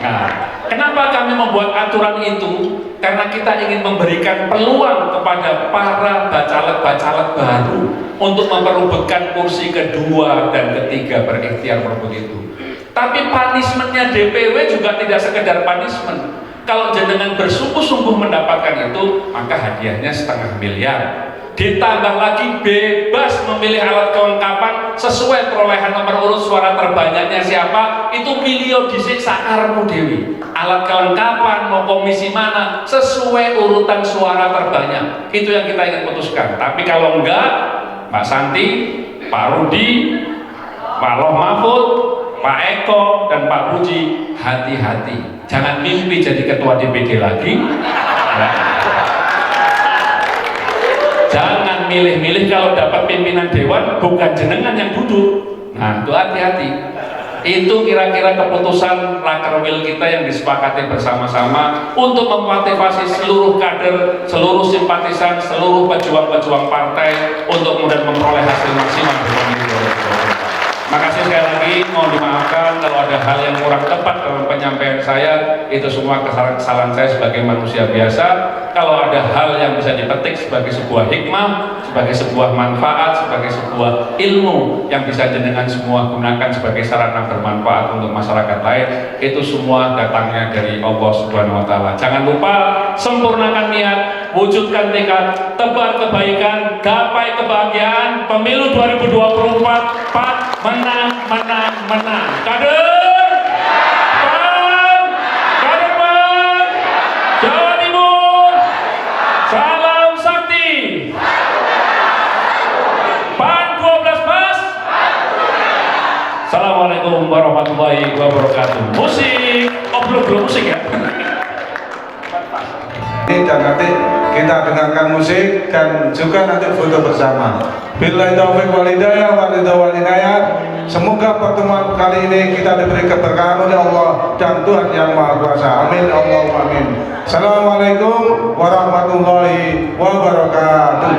Nah, kenapa kami membuat aturan itu? Karena kita ingin memberikan peluang kepada para bacalek-bacalek baru untuk memperebutkan kursi kedua dan ketiga, berikhtiar merebut itu. Tapi punishmentnya DPW juga tidak sekedar punishment. Kalau jenengan bersungguh-sungguh mendapatkan itu, maka hadiahnya 1,5 miliar. Ditambah lagi bebas memilih alat kelengkapan sesuai perolehan nomor urut suara terbanyaknya siapa, itu milio dhisik sakarmu dewi. Alat kelengkapan mau komisi mana sesuai urutan suara terbanyak. Itu yang kita ingin putuskan. Tapi kalau enggak, Mbak Santi, Pak Rudi, Pak Loh Mahfud, Pak Eko dan Pak Puji, hati-hati, jangan mimpi jadi ketua DPD lagi. Ya. Jangan milih-milih kalau dapat pimpinan dewan bukan jenengan yang duduk. Nah, itu hati-hati. Itu kira-kira keputusan rakerwil kita yang disepakati bersama-sama untuk memotivasi seluruh kader, seluruh simpatisan, seluruh pejuang-pejuang partai untuk kemudian memperoleh hasil maksimal di pemilu 2024. Makasih sekali lagi, mohon dimaafkan kalau ada hal yang kurang tepat dalam penyampaian saya, itu semua kesalahan saya sebagai manusia biasa. Kalau ada hal yang bisa dipetik sebagai sebuah hikmah, sebagai sebuah manfaat, sebagai sebuah ilmu yang bisa jenengan semua gunakan sebagai sarana bermanfaat untuk masyarakat lain, itu semua datangnya dari Allah Subhanahu wa Ta'ala. Jangan lupa sempurnakan niat, wujudkan tekad, tebar kebaikan, gapai kebahagiaan. Pemilu 2024 menang, menang, menang. Kader PAN, kader PAN Jawa Timur, salam sakti. PAN 12 Mas. Assalamualaikum warahmatullahi wabarakatuh. Musik, belum musik ya. Dan nanti kita dengarkan musik dan juga nanti foto bersama. Billahi taufiq wal hidayah wal hidayah. Semoga pertemuan kali ini kita diberi keberkahan oleh Allah dan Tuhan yang Maha Kuasa. Amin Allahumma amin. Assalamualaikum warahmatullahi wabarakatuh.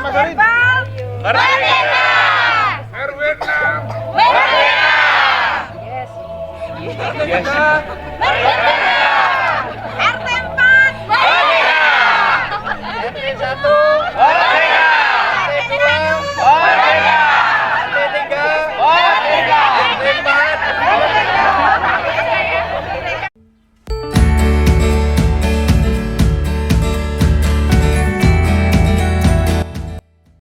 Mas Solid.